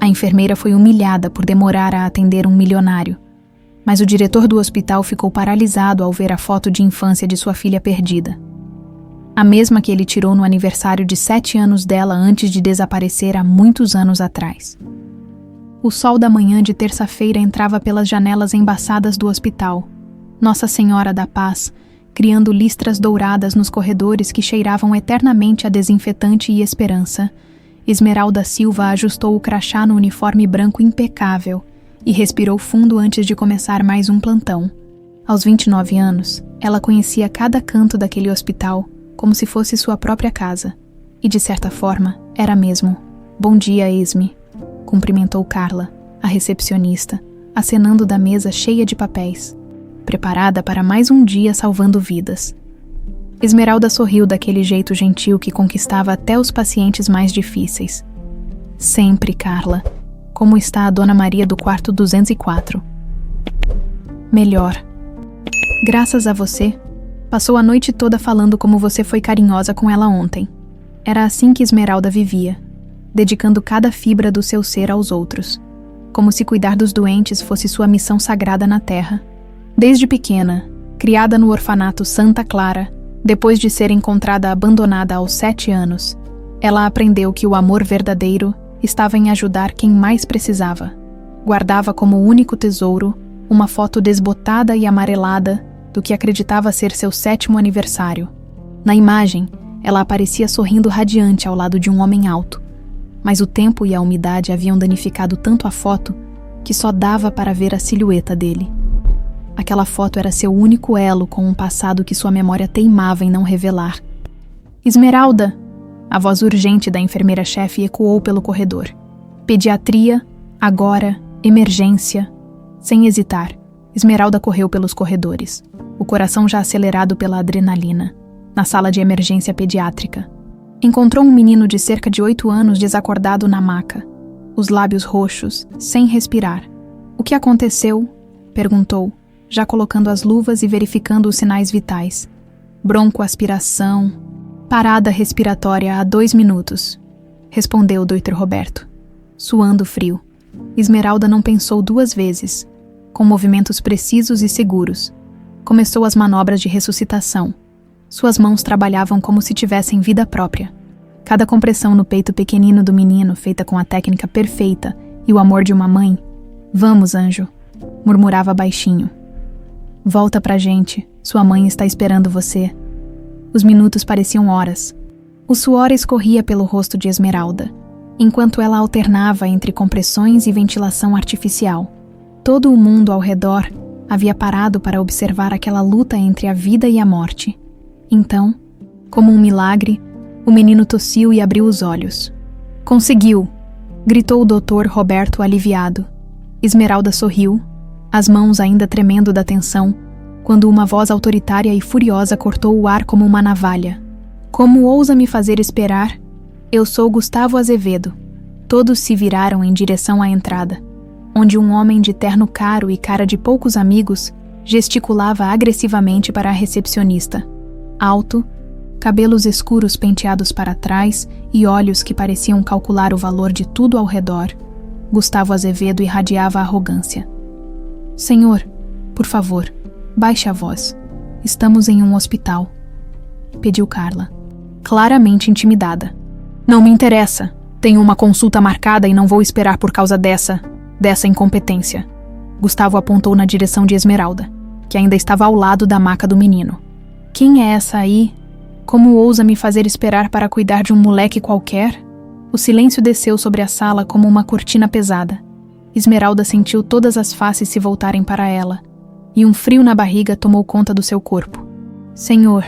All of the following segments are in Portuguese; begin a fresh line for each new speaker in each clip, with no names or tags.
A enfermeira foi humilhada por demorar a atender um milionário, mas o diretor do hospital ficou paralisado ao ver a foto de infância de sua filha perdida. A mesma que ele tirou no aniversário de 7 anos dela antes de desaparecer há muitos anos atrás. O sol da manhã de terça-feira entrava pelas janelas embaçadas do hospital, Nossa Senhora da Paz, criando listras douradas nos corredores que cheiravam eternamente a desinfetante e esperança. Esmeralda Silva ajustou o crachá no uniforme branco impecável e respirou fundo antes de começar mais um plantão. Aos 29 anos, ela conhecia cada canto daquele hospital como se fosse sua própria casa. E, de certa forma, era mesmo. "Bom dia, Esme", cumprimentou Carla, a recepcionista, acenando da mesa cheia de papéis, preparada para mais um dia salvando vidas. Esmeralda sorriu daquele jeito gentil que conquistava até os pacientes mais difíceis. "Sempre, Carla. Como está a Dona Maria do quarto 204? "Melhor. Graças a você. Passou a noite toda falando como você foi carinhosa com ela ontem." Era assim que Esmeralda vivia, dedicando cada fibra do seu ser aos outros, como se cuidar dos doentes fosse sua missão sagrada na Terra. Desde pequena, criada no orfanato Santa Clara, depois de ser encontrada abandonada aos 7 anos, ela aprendeu que o amor verdadeiro estava em ajudar quem mais precisava. Guardava como único tesouro uma foto desbotada e amarelada do que acreditava ser seu 7º aniversário. Na imagem, ela aparecia sorrindo radiante ao lado de um homem alto, mas o tempo e a umidade haviam danificado tanto a foto que só dava para ver a silhueta dele. Aquela foto era seu único elo com um passado que sua memória teimava em não revelar. "Esmeralda!" A voz urgente da enfermeira-chefe ecoou pelo corredor. "Pediatria, agora, emergência." Sem hesitar, Esmeralda correu pelos corredores, o coração já acelerado pela adrenalina, na sala de emergência pediátrica. Encontrou um menino de cerca de 8 anos desacordado na maca, os lábios roxos, sem respirar. "O que aconteceu?" perguntou, já colocando as luvas e verificando os sinais vitais. "Broncoaspiração, parada respiratória há 2 minutos", respondeu o Dr. Roberto, suando frio. Esmeralda não pensou 2 vezes. Com movimentos precisos e seguros, começou as manobras de ressuscitação. Suas mãos trabalhavam como se tivessem vida própria. Cada compressão no peito pequenino do menino, feita com a técnica perfeita e o amor de uma mãe. "Vamos, anjo", murmurava baixinho. "Volta pra gente, sua mãe está esperando você." Os minutos pareciam horas. O suor escorria pelo rosto de Esmeralda, enquanto ela alternava entre compressões e ventilação artificial. Todo o mundo ao redor havia parado para observar aquela luta entre a vida e a morte. Então, como um milagre, o menino tossiu e abriu os olhos. "Conseguiu!" gritou o Dr. Roberto aliviado. Esmeralda sorriu, as mãos ainda tremendo da tensão, quando uma voz autoritária e furiosa cortou o ar como uma navalha. "Como ousa me fazer esperar? Eu sou Gustavo Azevedo." Todos se viraram em direção à entrada, onde um homem de terno caro e cara de poucos amigos gesticulava agressivamente para a recepcionista. Alto, cabelos escuros penteados para trás e olhos que pareciam calcular o valor de tudo ao redor, Gustavo Azevedo irradiava arrogância. "Senhor, por favor, baixe a voz. Estamos em um hospital", pediu Carla, claramente intimidada. "Não me interessa. Tenho uma consulta marcada e não vou esperar por causa dessa incompetência." Gustavo apontou na direção de Esmeralda, que ainda estava ao lado da maca do menino. "Quem é essa aí? Como ousa me fazer esperar para cuidar de um moleque qualquer?" O silêncio desceu sobre a sala como uma cortina pesada. Esmeralda sentiu todas as faces se voltarem para ela, e um frio na barriga tomou conta do seu corpo. "Senhor",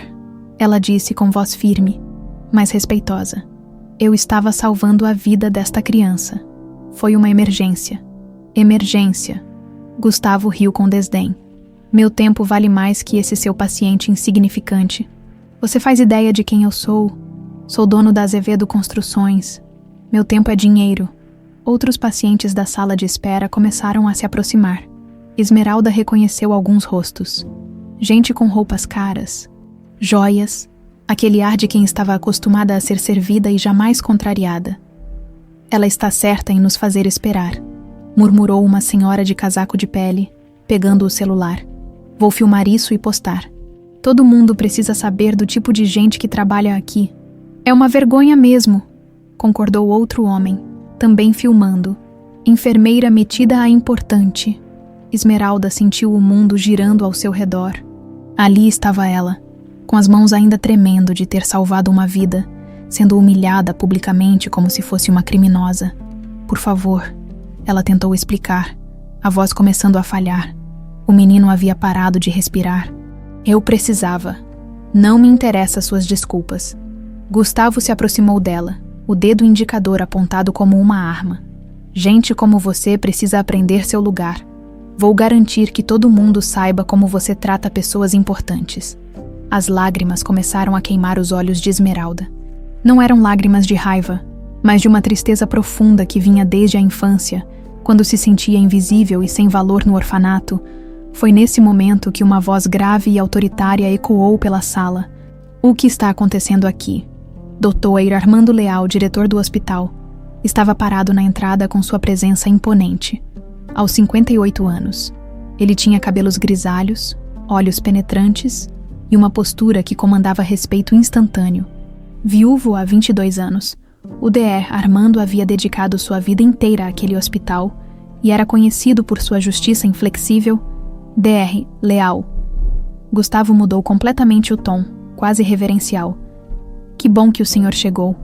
ela disse com voz firme, mas respeitosa, "eu estava salvando a vida desta criança. Foi uma emergência." "Emergência." Gustavo riu com desdém. "Meu tempo vale mais que esse seu paciente insignificante. Você faz ideia de quem eu sou? Sou dono da Azevedo Construções. Meu tempo é dinheiro." Outros pacientes da sala de espera começaram a se aproximar. Esmeralda reconheceu alguns rostos. Gente com roupas caras, joias, aquele ar de quem estava acostumada a ser servida e jamais contrariada. Ela está certa em nos fazer esperar, murmurou uma senhora de casaco de pele, pegando o celular. Vou filmar isso e postar. Todo mundo precisa saber do tipo de gente que trabalha aqui. É uma vergonha mesmo, concordou outro homem, também filmando. Enfermeira metida a importante. Esmeralda sentiu o mundo girando ao seu redor. Ali estava ela, com as mãos ainda tremendo de ter salvado uma vida, sendo humilhada publicamente como se fosse uma criminosa. Por favor, ela tentou explicar, a voz começando a falhar. O menino havia parado de respirar. Eu precisava. Não me interessa suas desculpas. Gustavo se aproximou dela, o dedo indicador apontado como uma arma. Gente como você precisa aprender seu lugar. Vou garantir que todo mundo saiba como você trata pessoas importantes. As lágrimas começaram a queimar os olhos de Esmeralda. Não eram lágrimas de raiva, mas de uma tristeza profunda que vinha desde a infância, quando se sentia invisível e sem valor no orfanato. Foi nesse momento que uma voz grave e autoritária ecoou pela sala. O que está acontecendo aqui? Dr. Armando Leal, diretor do hospital, estava parado na entrada com sua presença imponente. Aos 58 anos, ele tinha cabelos grisalhos, olhos penetrantes e uma postura que comandava respeito instantâneo. Viúvo há 22 anos, o Dr. Armando havia dedicado sua vida inteira àquele hospital e era conhecido por sua justiça inflexível. Dr. Leal. Gustavo mudou completamente o tom, quase reverencial. Que bom que o senhor chegou.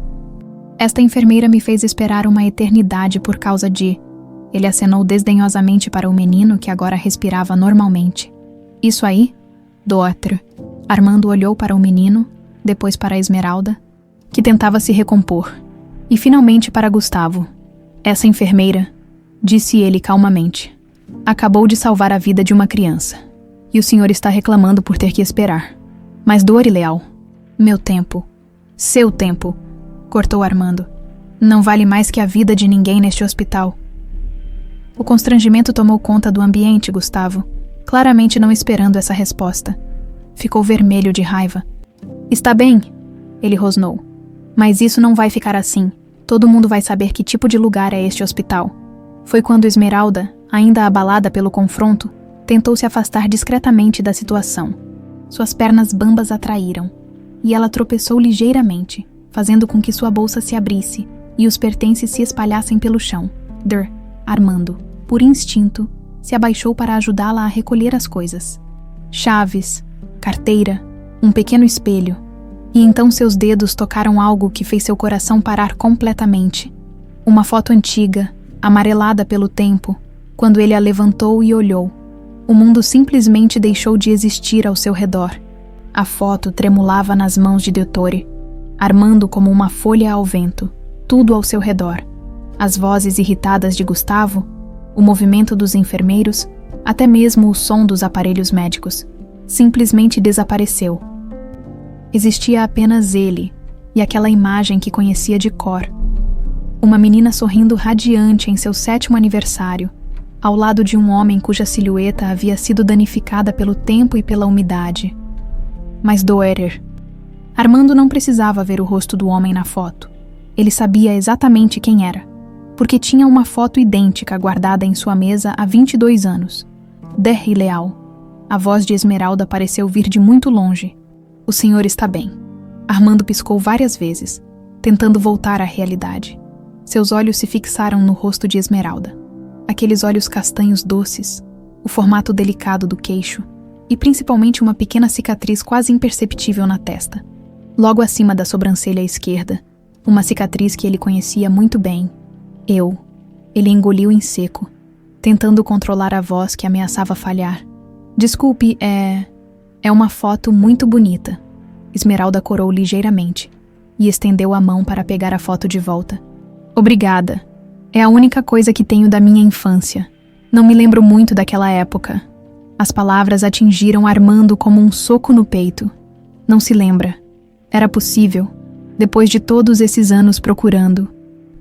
Esta enfermeira me fez esperar uma eternidade por causa de... Ele acenou desdenhosamente para o menino que agora respirava normalmente. Isso aí? Doutor. Armando olhou para o menino, depois para a Esmeralda, que tentava se recompor, e finalmente para Gustavo. Essa enfermeira, disse ele calmamente, acabou de salvar a vida de uma criança, e o senhor está reclamando por ter que esperar. Mas Dr. Leal, meu tempo, seu tempo, cortou Armando, não vale mais que a vida de ninguém neste hospital. O constrangimento tomou conta do ambiente, Gustavo, claramente não esperando essa resposta. Ficou vermelho de raiva. Está bem, ele rosnou. Mas isso não vai ficar assim. Todo mundo vai saber que tipo de lugar é este hospital. Foi quando Esmeralda, ainda abalada pelo confronto, tentou se afastar discretamente da situação. Suas pernas bambas a traíram, e ela tropeçou ligeiramente, fazendo com que sua bolsa se abrisse e os pertences se espalhassem pelo chão. Dr. Armando, por instinto, se abaixou para ajudá-la a recolher as coisas. Chaves, carteira, um pequeno espelho. E então seus dedos tocaram algo que fez seu coração parar completamente. Uma foto antiga, amarelada pelo tempo, quando ele a levantou e olhou. O mundo simplesmente deixou de existir ao seu redor. A foto tremulava nas mãos de Dottore, armando como uma folha ao vento, tudo ao seu redor. As vozes irritadas de Gustavo, o movimento dos enfermeiros, até mesmo o som dos aparelhos médicos, simplesmente desapareceu. Existia apenas ele e aquela imagem que conhecia de cor. Uma menina sorrindo radiante em seu 7º aniversário, ao lado de um homem cuja silhueta havia sido danificada pelo tempo e pela umidade. Mas Dr. Armando não precisava ver o rosto do homem na foto. Ele sabia exatamente quem era, porque tinha uma foto idêntica guardada em sua mesa há 22 anos. Dr. Leal. A voz de Esmeralda pareceu vir de muito longe. O senhor está bem. Armando piscou várias vezes, tentando voltar à realidade. Seus olhos se fixaram no rosto de Esmeralda. Aqueles olhos castanhos doces, o formato delicado do queixo e principalmente uma pequena cicatriz quase imperceptível na testa. Logo acima da sobrancelha esquerda, uma cicatriz que ele conhecia muito bem. Ele engoliu em seco, tentando controlar a voz que ameaçava falhar. Desculpe, é uma foto muito bonita. Esmeralda corou ligeiramente e estendeu a mão para pegar a foto de volta. Obrigada. É a única coisa que tenho da minha infância. Não me lembro muito daquela época. As palavras atingiram Armando como um soco no peito. Não se lembra. Era possível, depois de todos esses anos procurando.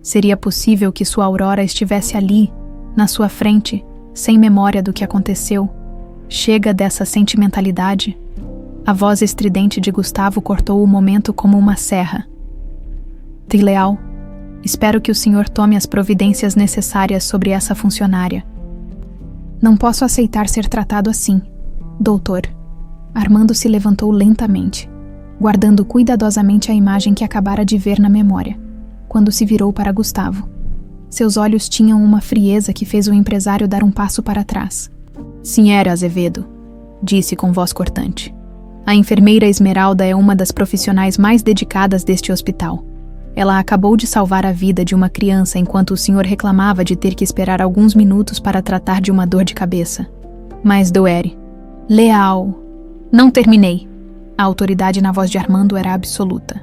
Seria possível que sua Aurora estivesse ali, na sua frente, sem memória do que aconteceu. Chega dessa sentimentalidade. A voz estridente de Gustavo cortou o momento como uma serra. Leal, Espero que o senhor tome as providências necessárias sobre essa funcionária. Não posso aceitar ser tratado assim, doutor. Armando se levantou lentamente, guardando cuidadosamente a imagem que acabara de ver na memória, quando se virou para Gustavo. Seus olhos tinham uma frieza que fez o empresário dar um passo para trás. Senhora Azevedo, disse com voz cortante. A enfermeira Esmeralda é uma das profissionais mais dedicadas deste hospital. Ela acabou de salvar a vida de uma criança enquanto o senhor reclamava de ter que esperar alguns minutos para tratar de uma dor de cabeça. Mas Doere, Leal... Não terminei. A autoridade na voz de Armando era absoluta.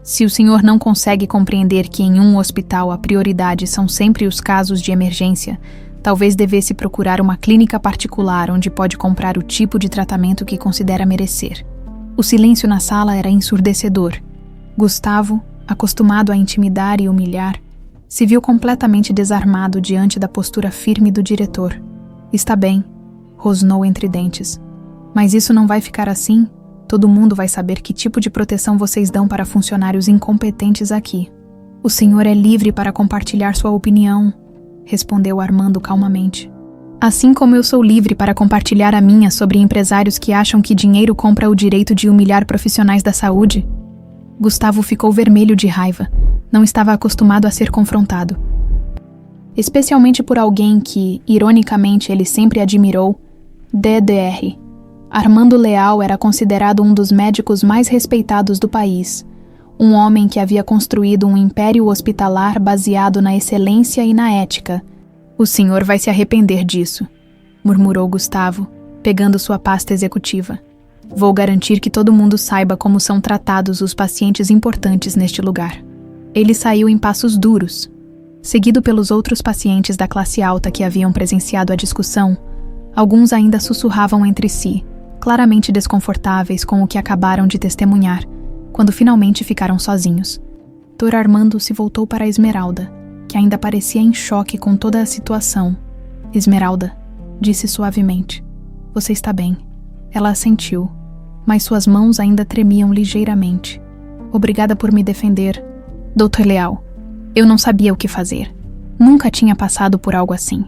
Se o senhor não consegue compreender que em um hospital a prioridade são sempre os casos de emergência, talvez devesse procurar uma clínica particular onde pode comprar o tipo de tratamento que considera merecer. O silêncio na sala era ensurdecedor. Gustavo, acostumado a intimidar e humilhar, se viu completamente desarmado diante da postura firme do diretor. Está bem, rosnou entre dentes. Mas isso não vai ficar assim? Todo mundo vai saber que tipo de proteção vocês dão para funcionários incompetentes aqui. O senhor é livre para compartilhar sua opinião, respondeu Armando calmamente. Assim como eu sou livre para compartilhar a minha sobre empresários que acham que dinheiro compra o direito de humilhar profissionais da saúde. Gustavo ficou vermelho de raiva. Não estava acostumado a ser confrontado. Especialmente por alguém que, ironicamente, ele sempre admirou, DDR. Armando Leal era considerado um dos médicos mais respeitados do país. Um homem que havia construído um império hospitalar baseado na excelência e na ética. O senhor vai se arrepender disso, murmurou Gustavo, pegando sua pasta executiva. Vou garantir que todo mundo saiba como são tratados os pacientes importantes neste lugar. Ele saiu em passos duros. Seguido pelos outros pacientes da classe alta que haviam presenciado a discussão, alguns ainda sussurravam entre si, claramente desconfortáveis com o que acabaram de testemunhar, quando finalmente ficaram sozinhos. Dr. Armando se voltou para Esmeralda, que ainda parecia em choque com toda a situação. Esmeralda, disse suavemente, você está bem. Ela assentiu, mas suas mãos ainda tremiam ligeiramente. Obrigada por me defender, Dr. Leal. Eu não sabia o que fazer. Nunca tinha passado por algo assim.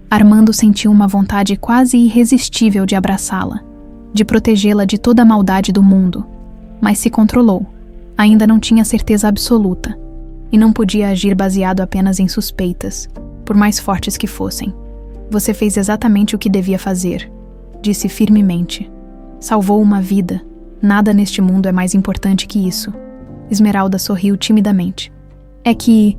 Armando sentiu uma vontade quase irresistível de abraçá-la, de protegê-la de toda a maldade do mundo, mas se controlou. Ainda não tinha certeza absoluta, e não podia agir baseado apenas em suspeitas, por mais fortes que fossem. Você fez exatamente o que devia fazer, disse firmemente. Salvou uma vida. Nada neste mundo é mais importante que isso. Esmeralda sorriu timidamente. É que,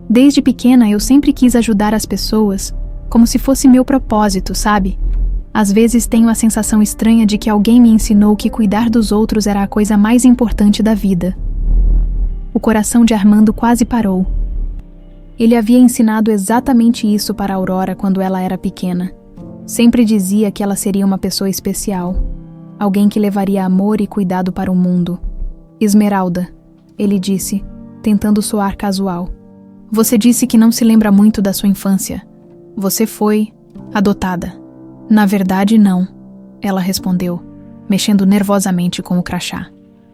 desde pequena, eu sempre quis ajudar as pessoas, como se fosse meu propósito, sabe? Às vezes tenho a sensação estranha de que alguém me ensinou que cuidar dos outros era a coisa mais importante da vida. O coração de Armando quase parou. Ele havia ensinado exatamente isso para Aurora quando ela era pequena. Sempre dizia que ela seria uma pessoa especial, alguém que levaria amor e cuidado para o mundo. Esmeralda, ele disse, tentando soar casual. Você disse que não se lembra muito da sua infância. Você foi adotada. Na verdade, não, ela respondeu, mexendo nervosamente com o crachá.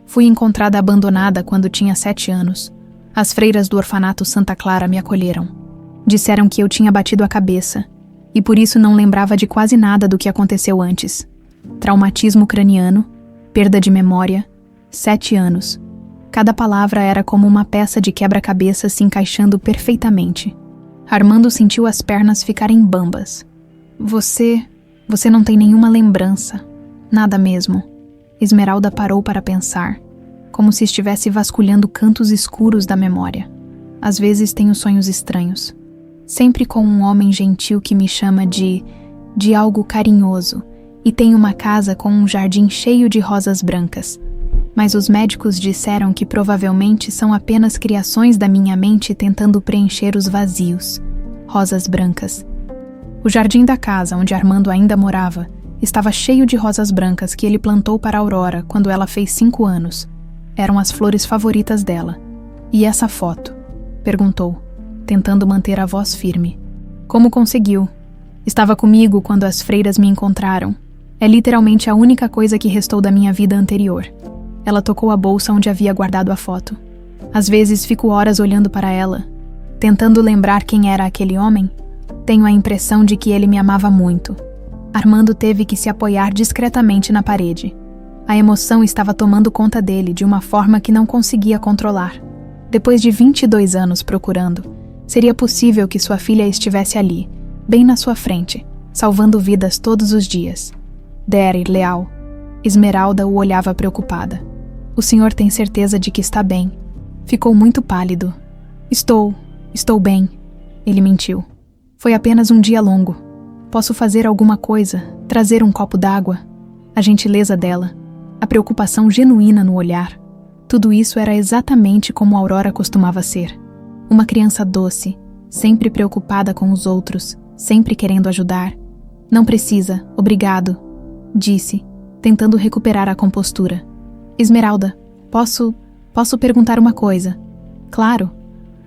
Fui encontrada abandonada quando tinha 7 anos. As freiras do orfanato Santa Clara me acolheram. Disseram que eu tinha batido a cabeça, e por isso não lembrava de quase nada do que aconteceu antes. Traumatismo craniano, perda de memória, 7 anos. Cada palavra era como uma peça de quebra-cabeça se encaixando perfeitamente. Armando sentiu as pernas ficarem bambas. Você não tem nenhuma lembrança. Nada mesmo. Esmeralda parou para pensar, como se estivesse vasculhando cantos escuros da memória. Às vezes tenho sonhos estranhos. Sempre com um homem gentil que me chama de algo carinhoso, e tem uma casa com um jardim cheio de rosas brancas. Mas os médicos disseram que provavelmente são apenas criações da minha mente tentando preencher os vazios. Rosas brancas. O jardim da casa, onde Armando ainda morava, estava cheio de rosas brancas que ele plantou para Aurora quando ela fez 5 anos. Eram as flores favoritas dela. E essa foto? Perguntou, tentando manter a voz firme. Como conseguiu? Estava comigo quando as freiras me encontraram. É literalmente a única coisa que restou da minha vida anterior. Ela tocou a bolsa onde havia guardado a foto. Às vezes fico horas olhando para ela, Tentando lembrar quem era aquele homem, tenho a impressão de que ele me amava muito. Armando teve que se apoiar discretamente na parede. A emoção estava tomando conta dele de uma forma que não conseguia controlar. Depois de 22 anos procurando, seria possível que sua filha estivesse ali, bem na sua frente, salvando vidas todos os dias. Derry, leal. Esmeralda o olhava preocupada. O senhor tem certeza de que está bem? Ficou muito pálido. Estou bem. Ele mentiu. Foi apenas um dia longo. Posso fazer alguma coisa, trazer um copo d'água. A gentileza dela, a preocupação genuína no olhar. Tudo isso era exatamente como Aurora costumava ser. Uma criança doce, sempre preocupada com os outros, sempre querendo ajudar. Não precisa, obrigado, disse, tentando recuperar a compostura. Esmeralda, posso perguntar uma coisa? Claro.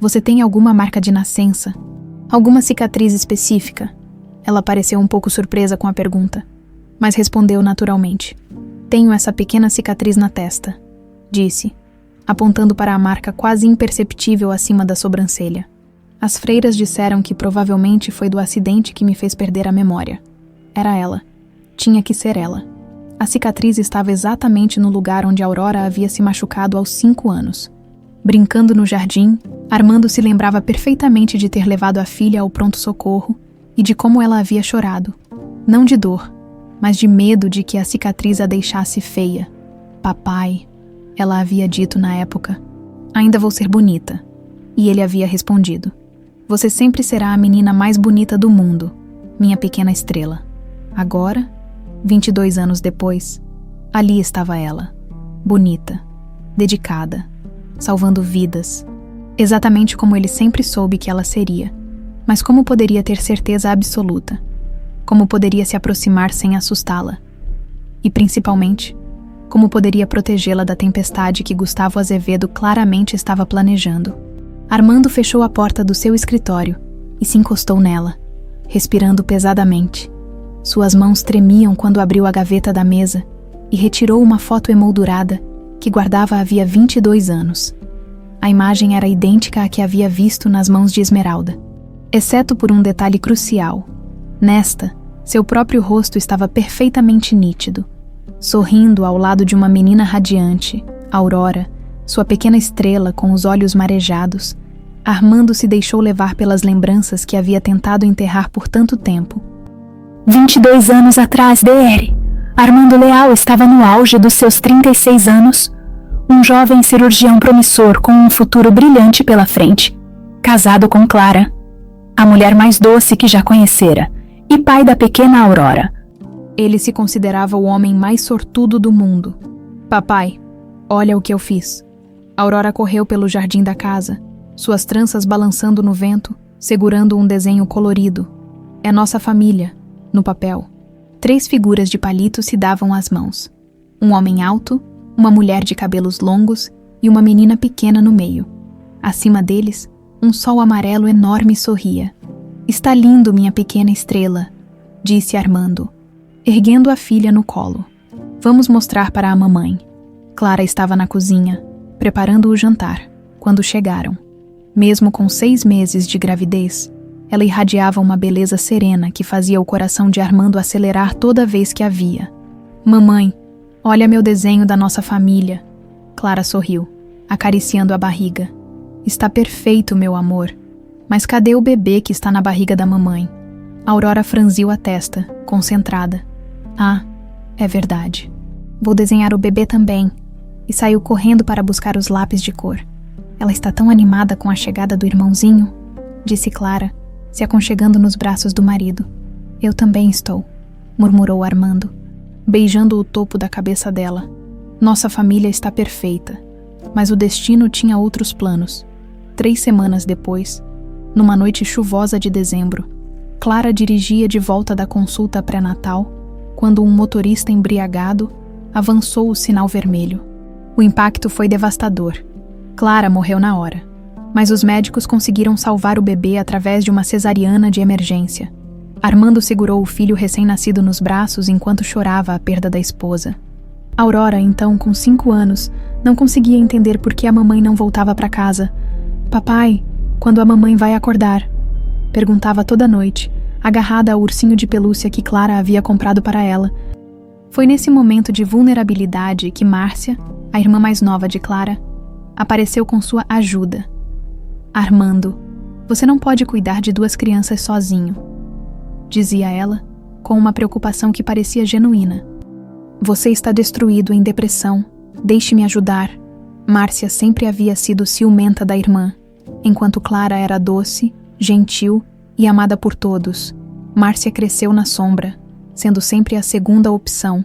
Você tem alguma marca de nascença? Alguma cicatriz específica? Ela pareceu um pouco surpresa com a pergunta, mas respondeu naturalmente. Tenho essa pequena cicatriz na testa, disse, apontando para a marca quase imperceptível acima da sobrancelha. As freiras disseram que provavelmente foi do acidente que me fez perder a memória. Era ela. Tinha que ser ela. A cicatriz estava exatamente no lugar onde Aurora havia se machucado aos 5 anos. Brincando no jardim, Armando se lembrava perfeitamente de ter levado a filha ao pronto-socorro e de como ela havia chorado. Não de dor, mas de medo de que a cicatriz a deixasse feia. Papai, ela havia dito na época, ainda vou ser bonita. E ele havia respondido, você sempre será a menina mais bonita do mundo, minha pequena estrela. Agora, 22 anos depois, ali estava ela, bonita, dedicada, salvando vidas, exatamente como ele sempre soube que ela seria. Mas como poderia ter certeza absoluta? Como poderia se aproximar sem assustá-la? E, principalmente, como poderia protegê-la da tempestade que Gustavo Azevedo claramente estava planejando? Armando fechou a porta do seu escritório e se encostou nela, respirando pesadamente. Suas mãos tremiam quando abriu a gaveta da mesa e retirou uma foto emoldurada que guardava havia 22 anos. A imagem era idêntica à que havia visto nas mãos de Esmeralda, exceto por um detalhe crucial. Nesta, seu próprio rosto estava perfeitamente nítido, sorrindo ao lado de uma menina radiante, Aurora, sua pequena estrela com os olhos marejados. Armando se deixou levar pelas lembranças que havia tentado enterrar por tanto tempo. 22 anos atrás, DR, Armando Leal estava no auge dos seus 36 anos, um jovem cirurgião promissor com um futuro brilhante pela frente, casado com Clara, a mulher mais doce que já conhecera, e pai da pequena Aurora. Ele se considerava o homem mais sortudo do mundo. Papai, olha o que eu fiz. Aurora correu pelo jardim da casa, suas tranças balançando no vento, segurando um desenho colorido. É nossa família, no papel. 3 figuras de palito se davam as mãos. Um homem alto, uma mulher de cabelos longos e uma menina pequena no meio. Acima deles, um sol amarelo enorme sorria. Está lindo, minha pequena estrela, disse Armando, erguendo a filha no colo. Vamos mostrar para a mamãe. Clara estava na cozinha, preparando o jantar, quando chegaram. Mesmo com 6 meses de gravidez, ela irradiava uma beleza serena que fazia o coração de Armando acelerar toda vez que a via. Mamãe, olha meu desenho da nossa família. Clara sorriu, acariciando a barriga. Está perfeito, meu amor. Mas cadê o bebê que está na barriga da mamãe? Aurora franziu a testa, concentrada. Ah, é verdade. Vou desenhar o bebê também. E saiu correndo para buscar os lápis de cor. Ela está tão animada com a chegada do irmãozinho, disse Clara, se aconchegando nos braços do marido. Eu também estou, murmurou Armando, beijando o topo da cabeça dela. Nossa família está perfeita, mas o destino tinha outros planos. 3 semanas depois, numa noite chuvosa de dezembro, Clara dirigia de volta da consulta pré-natal quando um motorista embriagado avançou o sinal vermelho. O impacto foi devastador. Clara morreu na hora, mas os médicos conseguiram salvar o bebê através de uma cesariana de emergência. Armando segurou o filho recém-nascido nos braços enquanto chorava a perda da esposa. Aurora, então, com 5 anos, não conseguia entender por que a mamãe não voltava para casa. Papai, Quando a mamãe vai acordar? Perguntava toda noite, agarrada ao ursinho de pelúcia que Clara havia comprado para ela. Foi nesse momento de vulnerabilidade que Márcia, a irmã mais nova de Clara, apareceu com sua ajuda. Armando, você não pode cuidar de 2 crianças sozinho, dizia ela, com uma preocupação que parecia genuína. Você está destruído, em depressão. Deixe-me ajudar. Márcia sempre havia sido ciumenta da irmã, enquanto Clara era doce, gentil e amada por todos. Márcia cresceu na sombra, sendo sempre a segunda opção.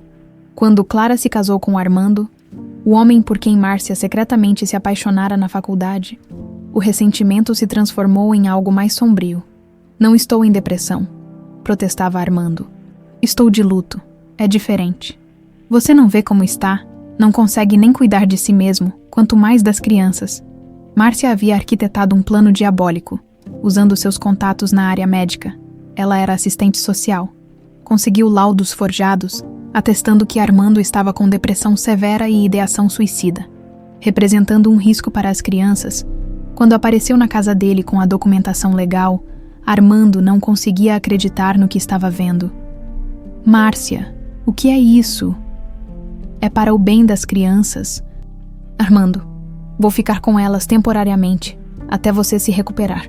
Quando Clara se casou com Armando, o homem por quem Márcia secretamente se apaixonara na faculdade, o ressentimento se transformou em algo mais sombrio. Não estou em depressão, protestava Armando. Estou de luto. É diferente. Você não vê como está? Não consegue nem cuidar de si mesmo, quanto mais das crianças. Márcia havia arquitetado um plano diabólico, usando seus contatos na área médica. Ela era assistente social. Conseguiu laudos forjados, atestando que Armando estava com depressão severa e ideação suicida. Representando um risco para as crianças, quando apareceu na casa dele com a documentação legal, Armando não conseguia acreditar no que estava vendo. Márcia, o que é isso? É para o bem das crianças. Armando, vou ficar com elas temporariamente, até você se recuperar.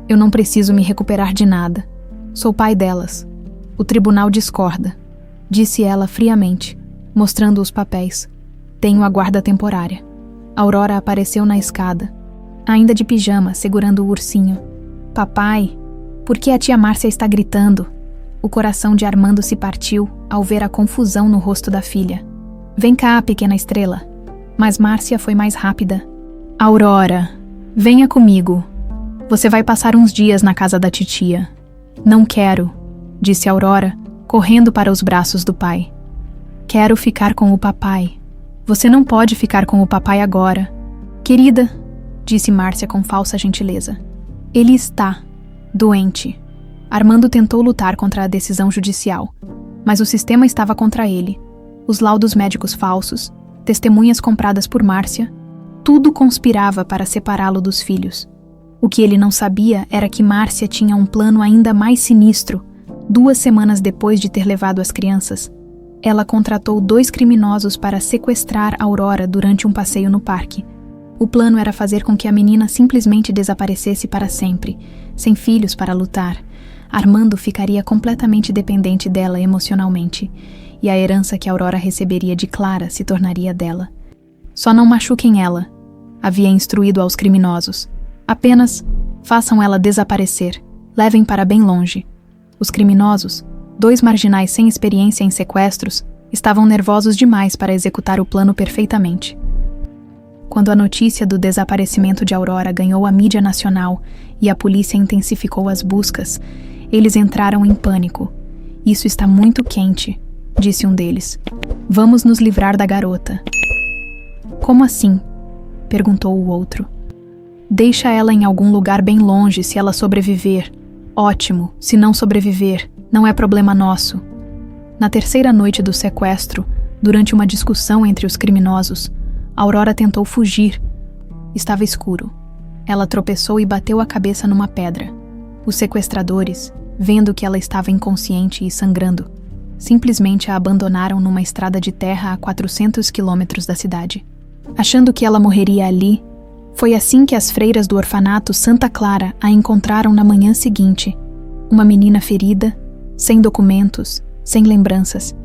Eu não preciso me recuperar de nada. Sou pai delas. O tribunal discorda, disse ela friamente, mostrando os papéis. Tenho a guarda temporária. Aurora apareceu na escada, ainda de pijama, segurando o ursinho. Papai, por que a tia Márcia está gritando? O coração de Armando se partiu ao ver a confusão no rosto da filha. Vem cá, pequena estrela. Mas Márcia foi mais rápida. Aurora, venha comigo. Você vai passar uns dias na casa da titia. Não quero, disse Aurora, correndo para os braços do pai. Quero ficar com o papai. Você não pode ficar com o papai agora. Querida, disse Márcia com falsa gentileza. Ele está doente. Armando tentou lutar contra a decisão judicial, mas o sistema estava contra ele. Os laudos médicos falsos, testemunhas compradas por Márcia, tudo conspirava para separá-lo dos filhos. O que ele não sabia era que Márcia tinha um plano ainda mais sinistro. 2 semanas depois de ter levado as crianças, ela contratou 2 criminosos para sequestrar Aurora durante um passeio no parque. O plano era fazer com que a menina simplesmente desaparecesse para sempre, sem filhos para lutar. Armando ficaria completamente dependente dela emocionalmente, e a herança que Aurora receberia de Clara se tornaria dela. Só não machuquem ela, havia instruído aos criminosos. Apenas façam ela desaparecer, levem para bem longe. Os criminosos, 2 marginais sem experiência em sequestros, estavam nervosos demais para executar o plano perfeitamente. Quando a notícia do desaparecimento de Aurora ganhou a mídia nacional e a polícia intensificou as buscas, eles entraram em pânico. Isso está muito quente, disse um deles. Vamos nos livrar da garota. Como assim? Perguntou o outro. Deixa ela em algum lugar bem longe se ela sobreviver. Ótimo, se não sobreviver, não é problema nosso. Na terceira noite do sequestro, durante uma discussão entre os criminosos, Aurora tentou fugir. Estava escuro. Ela tropeçou e bateu a cabeça numa pedra. Os sequestradores, vendo que ela estava inconsciente e sangrando, simplesmente a abandonaram numa estrada de terra a 400 quilômetros da cidade. Achando que ela morreria ali, foi assim que as freiras do orfanato Santa Clara a encontraram na manhã seguinte. Uma menina ferida, sem documentos, sem lembranças,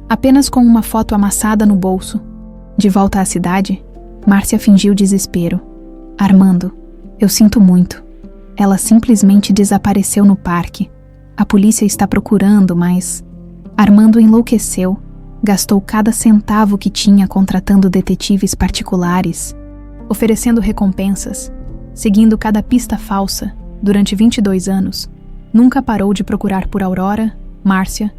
apenas com uma foto amassada no bolso. De volta à cidade, Márcia fingiu desespero. Armando, eu sinto muito. Ela simplesmente desapareceu no parque. A polícia está procurando, mas... Armando enlouqueceu. Gastou cada centavo que tinha contratando detetives particulares, oferecendo recompensas, seguindo cada pista falsa durante 22 anos. Nunca parou de procurar por Aurora, Márcia.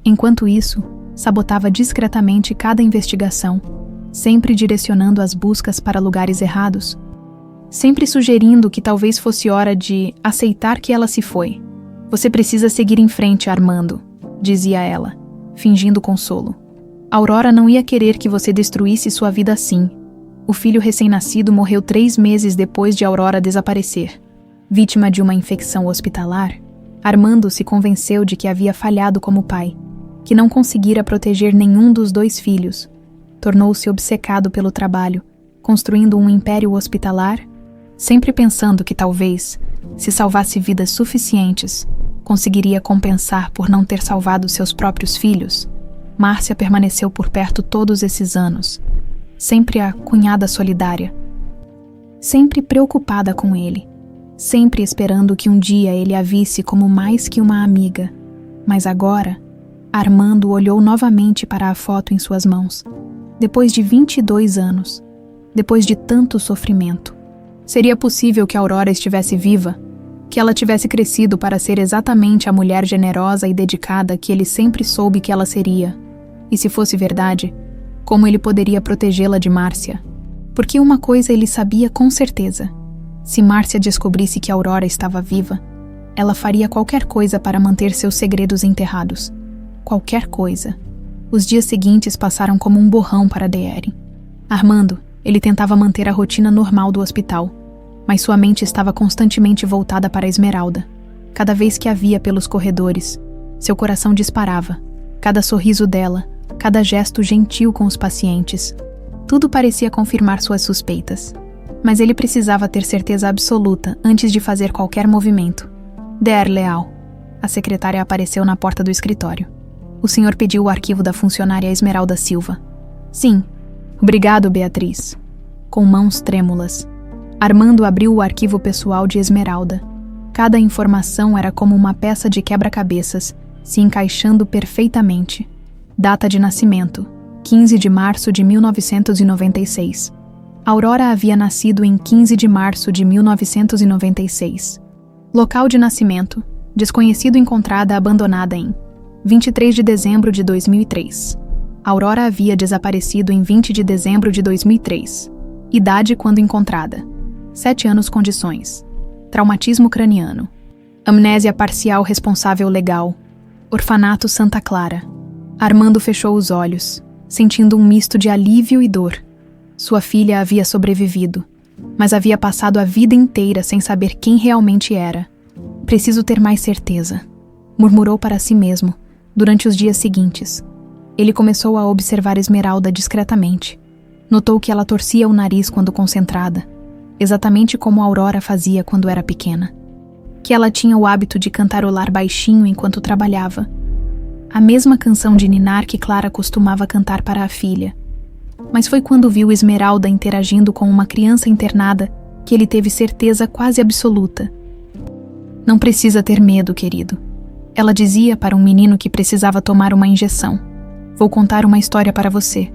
Enquanto isso, sabotava discretamente cada investigação, sempre direcionando as buscas para lugares errados, sempre sugerindo que talvez fosse hora de aceitar que ela se foi. Você precisa seguir em frente, Armando, dizia ela, fingindo consolo. Aurora não ia querer que você destruísse sua vida assim. O filho recém-nascido morreu 3 meses depois de Aurora desaparecer. Vítima de uma infecção hospitalar, Armando se convenceu de que havia falhado como pai, que não conseguira proteger nenhum dos 2 filhos. Tornou-se obcecado pelo trabalho, construindo um império hospitalar, sempre pensando que talvez, se salvasse vidas suficientes, conseguiria compensar por não ter salvado seus próprios filhos. Márcia permaneceu por perto todos esses anos, sempre a cunhada solidária, sempre preocupada com ele, sempre esperando que um dia ele a visse como mais que uma amiga. Mas agora, Armando olhou novamente para a foto em suas mãos. Depois de 22 anos, depois de tanto sofrimento, seria possível que Aurora estivesse viva? Que ela tivesse crescido para ser exatamente a mulher generosa e dedicada que ele sempre soube que ela seria? E se fosse verdade, como ele poderia protegê-la de Márcia? Porque uma coisa ele sabia com certeza: se Márcia descobrisse que Aurora estava viva, ela faria qualquer coisa para manter seus segredos enterrados. Qualquer coisa. Os dias seguintes passaram como um borrão para DR. Armando, ele tentava manter a rotina normal do hospital, mas sua mente estava constantemente voltada para Esmeralda. Cada vez que a via pelos corredores, seu coração disparava. Cada sorriso dela, cada gesto gentil com os pacientes, tudo parecia confirmar suas suspeitas. Mas ele precisava ter certeza absoluta antes de fazer qualquer movimento. DR Leal. A secretária apareceu na porta do escritório. O senhor pediu o arquivo da funcionária Esmeralda Silva. Sim. Obrigado, Beatriz. Com mãos trêmulas, Armando abriu o arquivo pessoal de Esmeralda. Cada informação era como uma peça de quebra-cabeças, se encaixando perfeitamente. Data de nascimento: 15 de março de 1996. Aurora havia nascido em 15 de março de 1996. Local de nascimento: desconhecido, encontrada abandonada em 23 de dezembro de 2003. Aurora havia desaparecido em 20 de dezembro de 2003. Idade quando encontrada: 7 anos. Condições: traumatismo craniano. Amnésia parcial responsável legal. Orfanato Santa Clara. Armando fechou os olhos, sentindo um misto de alívio e dor. Sua filha havia sobrevivido, mas havia passado a vida inteira sem saber quem realmente era. Preciso ter mais certeza, murmurou para si mesmo. Durante os dias seguintes, ele começou a observar Esmeralda discretamente. Notou que ela torcia o nariz quando concentrada, exatamente como Aurora fazia quando era pequena. Que ela tinha o hábito de cantarolar baixinho enquanto trabalhava. A mesma canção de ninar que Clara costumava cantar para a filha. Mas foi quando viu Esmeralda interagindo com uma criança internada que ele teve certeza quase absoluta. Não precisa ter medo, querido. Ela dizia para um menino que precisava tomar uma injeção. Vou contar uma história para você.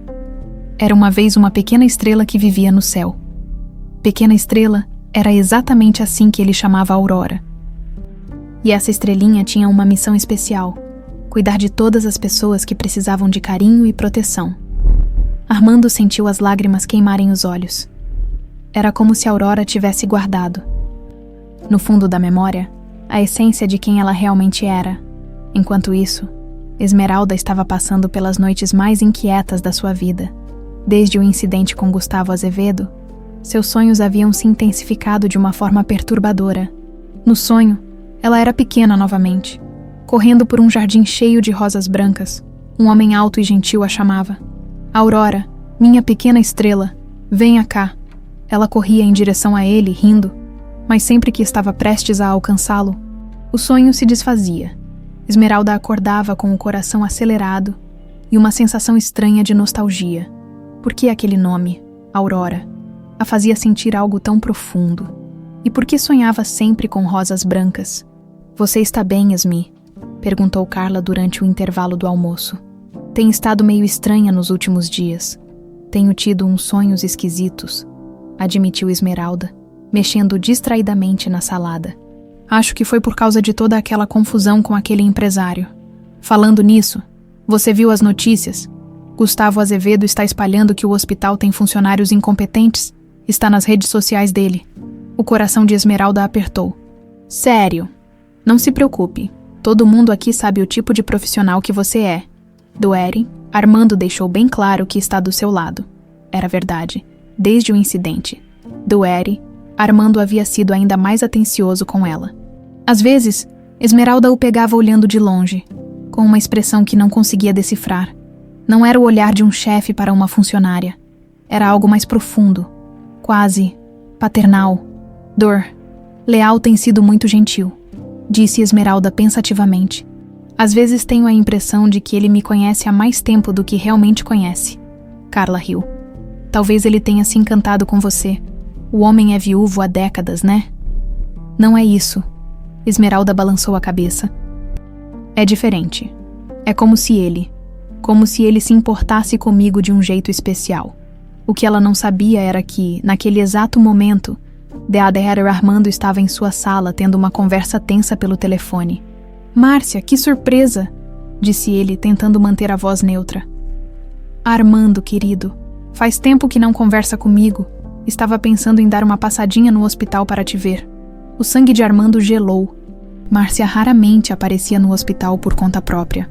Era uma vez uma pequena estrela que vivia no céu. Pequena estrela era exatamente assim que ele chamava Aurora. E essa estrelinha tinha uma missão especial: cuidar de todas as pessoas que precisavam de carinho e proteção. Armando sentiu as lágrimas queimarem os olhos. Era como se Aurora tivesse guardado, no fundo da memória, a essência de quem ela realmente era. Enquanto isso, Esmeralda estava passando pelas noites mais inquietas da sua vida. Desde o incidente com Gustavo Azevedo, seus sonhos haviam se intensificado de uma forma perturbadora. No sonho, ela era pequena novamente, correndo por um jardim cheio de rosas brancas. Um homem alto e gentil a chamava. Aurora, minha pequena estrela, venha cá. Ela corria em direção a ele, rindo, mas sempre que estava prestes a alcançá-lo, o sonho se desfazia. Esmeralda acordava com o coração acelerado e uma sensação estranha de nostalgia. Por que aquele nome, Aurora, a fazia sentir algo tão profundo? E por que sonhava sempre com rosas brancas? Você está bem, Esmi? Perguntou Carla durante o intervalo do almoço. Tem estado meio estranha nos últimos dias. Tenho tido uns sonhos esquisitos, admitiu Esmeralda, mexendo distraidamente na salada. Acho que foi por causa de toda aquela confusão com aquele empresário. Falando nisso, você viu as notícias? Gustavo Azevedo está espalhando que o hospital tem funcionários incompetentes. Está nas redes sociais dele. O coração de Esmeralda apertou. Sério? Não se preocupe. Todo mundo aqui sabe o tipo de profissional que você é. Doeri, Armando deixou bem claro que está do seu lado. Era verdade, desde o incidente. Doeri, Armando havia sido ainda mais atencioso com ela. Às vezes, Esmeralda o pegava olhando de longe, com uma expressão que não conseguia decifrar. Não era o olhar de um chefe para uma funcionária. Era algo mais profundo, quase paternal. Dor, Leal tem sido muito gentil, disse Esmeralda pensativamente. Às vezes tenho a impressão de que ele me conhece há mais tempo do que realmente conhece. Carla riu. Talvez ele tenha se encantado com você. O homem é viúvo há décadas, né? Não é isso. Esmeralda balançou a cabeça. É diferente. É como se ele se importasse comigo de um jeito especial. O que ela não sabia era que, naquele exato momento, Deader Armando estava em sua sala tendo uma conversa tensa pelo telefone. Márcia, que surpresa! Disse ele, tentando manter a voz neutra. Armando, querido, faz tempo que não conversa comigo. Estava pensando em dar uma passadinha no hospital para te ver. O sangue de Armando gelou. Márcia raramente aparecia no hospital por conta própria.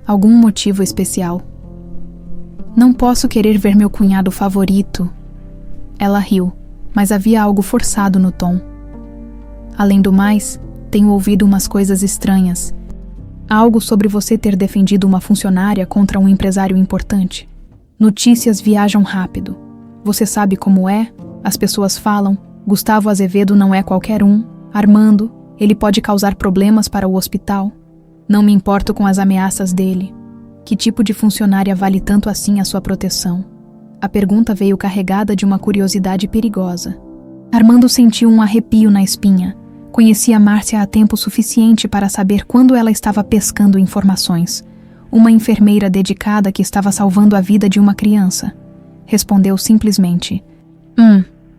Algum motivo especial. Não posso querer ver meu cunhado favorito. Ela riu, mas havia algo forçado no tom. Além do mais, tenho ouvido umas coisas estranhas. Algo sobre você ter defendido uma funcionária contra um empresário importante. Notícias viajam rápido. Você sabe como é? As pessoas falam. Gustavo Azevedo não é qualquer um. Armando, ele pode causar problemas para o hospital. Não me importo com as ameaças dele. Que tipo de funcionária vale tanto assim a sua proteção? A pergunta veio carregada de uma curiosidade perigosa. Armando sentiu um arrepio na espinha. Conhecia Márcia há tempo suficiente para saber quando ela estava pescando informações. Uma enfermeira dedicada que estava salvando a vida de uma criança. Respondeu simplesmente.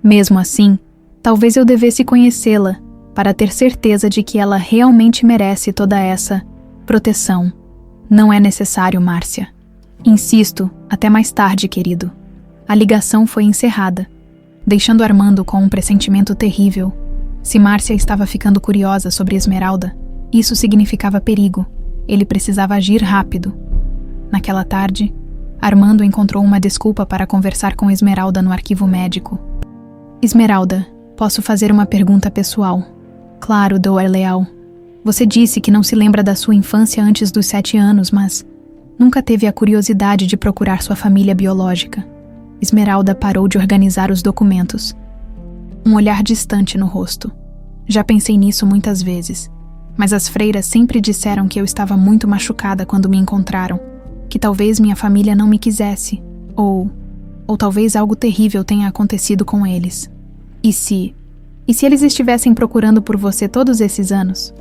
Mesmo assim, talvez eu devesse conhecê-la, para ter certeza de que ela realmente merece toda essa proteção. Não é necessário, Márcia. Insisto, até mais tarde, querido. A ligação foi encerrada, deixando Armando com um pressentimento terrível. Se Márcia estava ficando curiosa sobre Esmeralda, isso significava perigo. Ele precisava agir rápido. Naquela tarde, Armando encontrou uma desculpa para conversar com Esmeralda no arquivo médico. Esmeralda, posso fazer uma pergunta pessoal? Claro, Dr. Leal. Você disse que não se lembra da sua infância antes dos 7 anos, mas nunca teve a curiosidade de procurar sua família biológica. Esmeralda parou de organizar os documentos. Um olhar distante no rosto. Já pensei nisso muitas vezes, mas as freiras sempre disseram que eu estava muito machucada quando me encontraram, que talvez minha família não me quisesse, ou talvez algo terrível tenha acontecido com eles. E se eles estivessem procurando por você todos esses anos?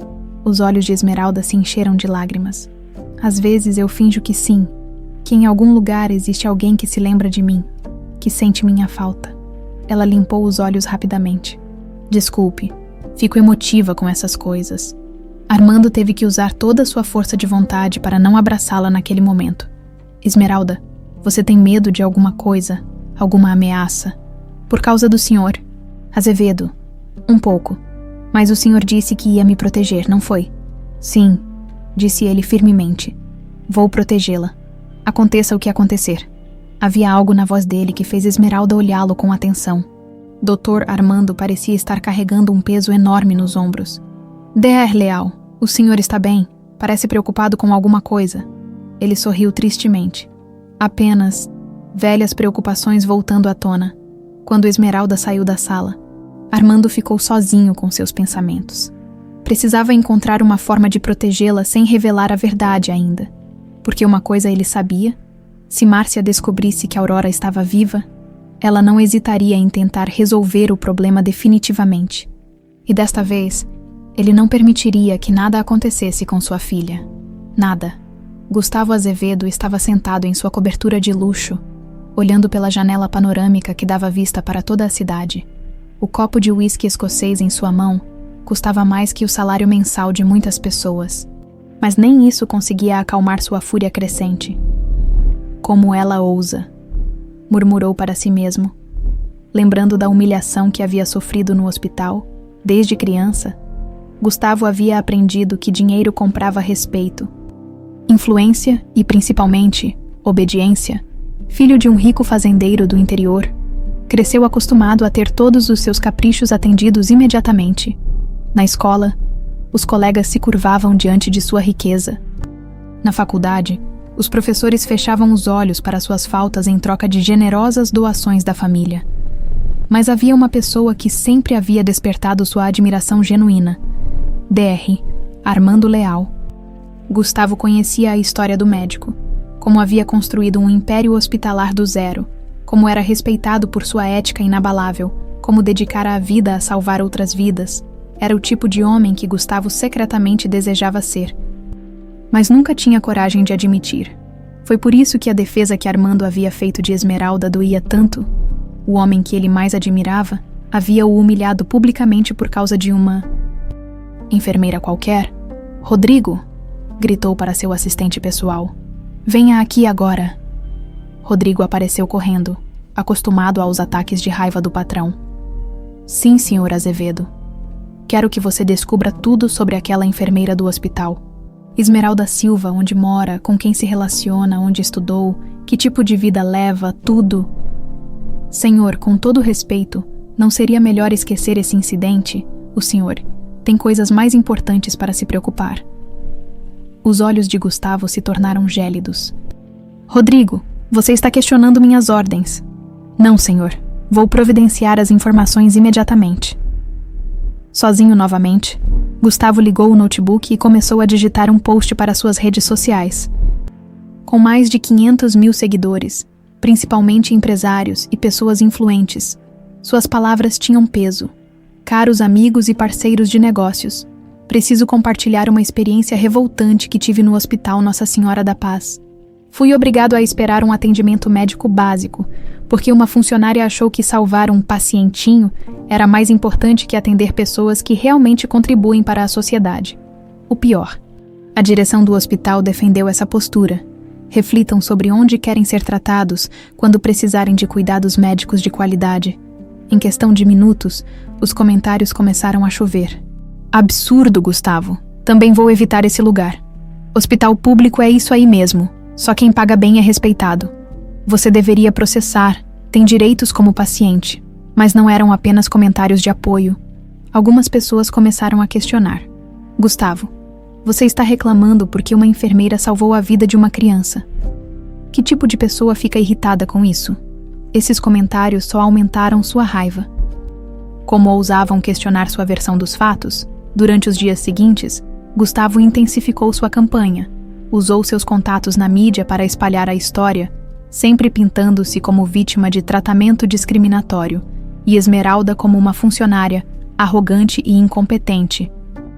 Os olhos de Esmeralda se encheram de lágrimas. Às vezes eu finjo que sim, que em algum lugar existe alguém que se lembra de mim, que sente minha falta. Ela limpou os olhos rapidamente. Desculpe, fico emotiva com essas coisas. Armando teve que usar toda a sua força de vontade para não abraçá-la naquele momento. Esmeralda, você tem medo de alguma coisa? Alguma ameaça? Por causa do senhor Azevedo? Um pouco. Mas o senhor disse que ia me proteger, não foi? Sim, disse ele firmemente. Vou protegê-la. Aconteça o que acontecer. Havia algo na voz dele que fez Esmeralda olhá-lo com atenção. Dr. Armando parecia estar carregando um peso enorme nos ombros. Dr. Leal, o senhor está bem? Parece preocupado com alguma coisa. Ele sorriu tristemente. Apenas velhas preocupações voltando à tona. Quando Esmeralda saiu da sala, Armando ficou sozinho com seus pensamentos. Precisava encontrar uma forma de protegê-la sem revelar a verdade ainda. Porque uma coisa ele sabia: se Márcia descobrisse que Aurora estava viva, ela não hesitaria em tentar resolver o problema definitivamente. E desta vez, ele não permitiria que nada acontecesse com sua filha. Nada. Gustavo Azevedo estava sentado em sua cobertura de luxo, olhando pela janela panorâmica que dava vista para toda a cidade. O copo de uísque escocês em sua mão custava mais que o salário mensal de muitas pessoas. Mas nem isso conseguia acalmar sua fúria crescente. Como ela ousa, murmurou para si mesmo, lembrando da humilhação que havia sofrido no hospital. Desde criança, Gustavo havia aprendido que dinheiro comprava respeito, influência e, principalmente, obediência. Filho de um rico fazendeiro do interior, Cresceu acostumado a ter todos os seus caprichos atendidos imediatamente. Na escola, os colegas se curvavam diante de sua riqueza. Na faculdade, os professores fechavam os olhos para suas faltas em troca de generosas doações da família. Mas havia uma pessoa que sempre havia despertado sua admiração genuína. Dr. Armando Leal. Gustavo conhecia a história do médico, como havia construído um império hospitalar do zero, como era respeitado por sua ética inabalável, como dedicara a vida a salvar outras vidas. Era o tipo de homem que Gustavo secretamente desejava ser, mas nunca tinha coragem de admitir. Foi por isso que a defesa que Armando havia feito de Esmeralda doía tanto. O homem que ele mais admirava havia-o humilhado publicamente por causa de uma enfermeira qualquer. "Rodrigo!" gritou para seu assistente pessoal. "Venha aqui agora." Rodrigo apareceu correndo, acostumado aos ataques de raiva do patrão. "Sim, senhor Azevedo. Quero que você descubra tudo sobre aquela enfermeira do hospital. Esmeralda Silva, onde mora, com quem se relaciona, onde estudou, que tipo de vida leva, tudo." "Senhor, com todo respeito, não seria melhor esquecer esse incidente? O senhor tem coisas mais importantes para se preocupar." Os olhos de Gustavo se tornaram gélidos. "Rodrigo, você está questionando minhas ordens." "Não, senhor. Vou providenciar as informações imediatamente." Sozinho novamente, Gustavo ligou o notebook e começou a digitar um post para suas redes sociais. Com mais de 500.000 seguidores, principalmente empresários e pessoas influentes, suas palavras tinham peso. "Caros amigos e parceiros de negócios, preciso compartilhar uma experiência revoltante que tive no Hospital Nossa Senhora da Paz. Fui obrigado a esperar um atendimento médico básico, porque uma funcionária achou que salvar um pacientinho era mais importante que atender pessoas que realmente contribuem para a sociedade. O pior, a direção do hospital defendeu essa postura. Reflitam sobre onde querem ser tratados quando precisarem de cuidados médicos de qualidade." Em questão de minutos, os comentários começaram a chover. "Absurdo, Gustavo. Também vou evitar esse lugar. Hospital público é isso aí mesmo. Só quem paga bem é respeitado. Você deveria processar. Tem direitos como paciente." Mas não eram apenas comentários de apoio. Algumas pessoas começaram a questionar. "Gustavo, você está reclamando porque uma enfermeira salvou a vida de uma criança. Que tipo de pessoa fica irritada com isso?" Esses comentários só aumentaram sua raiva. Como ousavam questionar sua versão dos fatos, durante os dias seguintes, Gustavo intensificou sua campanha. Usou seus contatos na mídia para espalhar a história, sempre pintando-se como vítima de tratamento discriminatório, e Esmeralda como uma funcionária, arrogante e incompetente.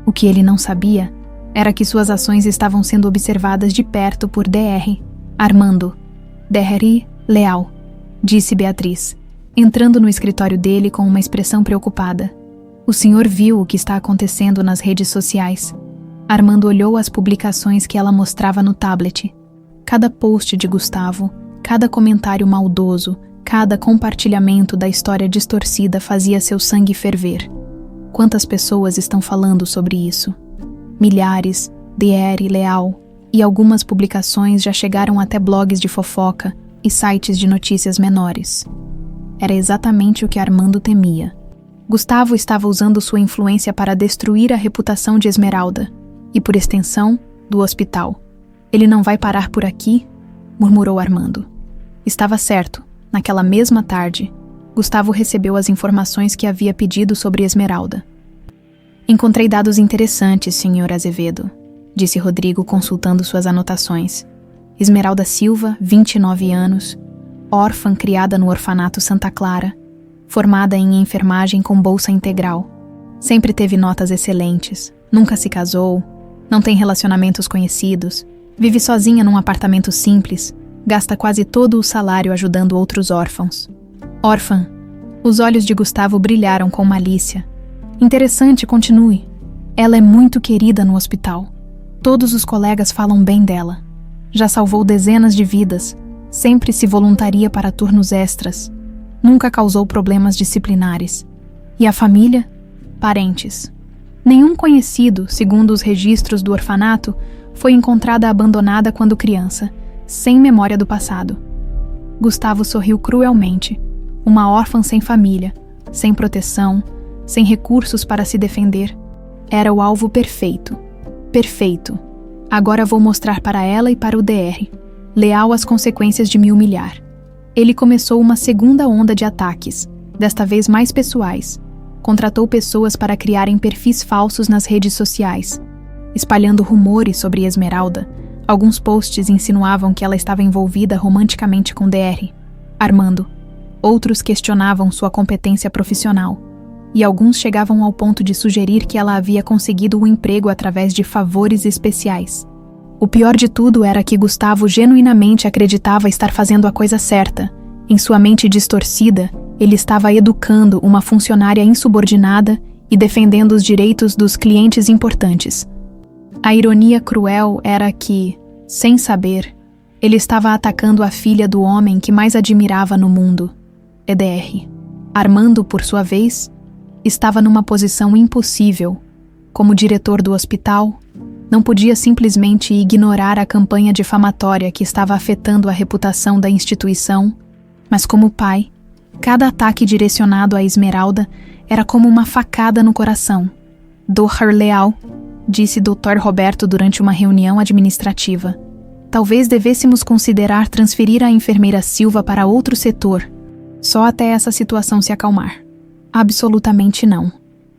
O que ele não sabia era que suas ações estavam sendo observadas de perto por Dr. Armando Leal, disse Beatriz, entrando no escritório dele com uma expressão preocupada. "O senhor viu o que está acontecendo nas redes sociais." Armando olhou as publicações que ela mostrava no tablet. Cada post de Gustavo, cada comentário maldoso, cada compartilhamento da história distorcida fazia seu sangue ferver. Quantas pessoas estão falando sobre isso? Milhares, Dr. Leal, e algumas publicações já chegaram até blogs de fofoca e sites de notícias menores. Era exatamente o que Armando temia. Gustavo estava usando sua influência para destruir a reputação de Esmeralda, e por extensão, do hospital. "Ele não vai parar por aqui?" murmurou Armando. Estava certo. Naquela mesma tarde, Gustavo recebeu as informações que havia pedido sobre Esmeralda. "Encontrei dados interessantes, senhor Azevedo", disse Rodrigo consultando suas anotações. Esmeralda Silva, 29 anos, órfã criada no orfanato Santa Clara, formada em enfermagem com bolsa integral. Sempre teve notas excelentes, nunca se casou, não tem relacionamentos conhecidos, vive sozinha num apartamento simples, gasta quase todo o salário ajudando outros órfãos. "Órfã." Os olhos de Gustavo brilharam com malícia. "Interessante, continue. Ela é muito querida no hospital. Todos os colegas falam bem dela. Já salvou dezenas de vidas, sempre se voluntaria para turnos extras. Nunca causou problemas disciplinares. E a família? Parentes. Nenhum conhecido, segundo os registros do orfanato, foi encontrada abandonada quando criança, sem memória do passado." Gustavo sorriu cruelmente. Uma órfã sem família, sem proteção, sem recursos para se defender. Era o alvo perfeito. Perfeito. Agora vou mostrar para ela e para o DR, leal às consequências de me humilhar. Ele começou uma segunda onda de ataques, desta vez mais pessoais. Contratou pessoas para criarem perfis falsos nas redes sociais, espalhando rumores sobre Esmeralda. Alguns posts insinuavam que ela estava envolvida romanticamente com DR, Armando. Outros questionavam sua competência profissional, e alguns chegavam ao ponto de sugerir que ela havia conseguido o emprego através de favores especiais. O pior de tudo era que Gustavo genuinamente acreditava estar fazendo a coisa certa. Em sua mente distorcida, ele estava educando uma funcionária insubordinada e defendendo os direitos dos clientes importantes. A ironia cruel era que, sem saber, ele estava atacando a filha do homem que mais admirava no mundo, EDR. Armando, por sua vez, estava numa posição impossível. Como diretor do hospital, não podia simplesmente ignorar a campanha difamatória que estava afetando a reputação da instituição, mas como pai, cada ataque direcionado a Esmeralda era como uma facada no coração. Dr. Leal, disse Dr. Roberto durante uma reunião administrativa. Talvez devêssemos considerar transferir a enfermeira Silva para outro setor, só até essa situação se acalmar. Absolutamente não,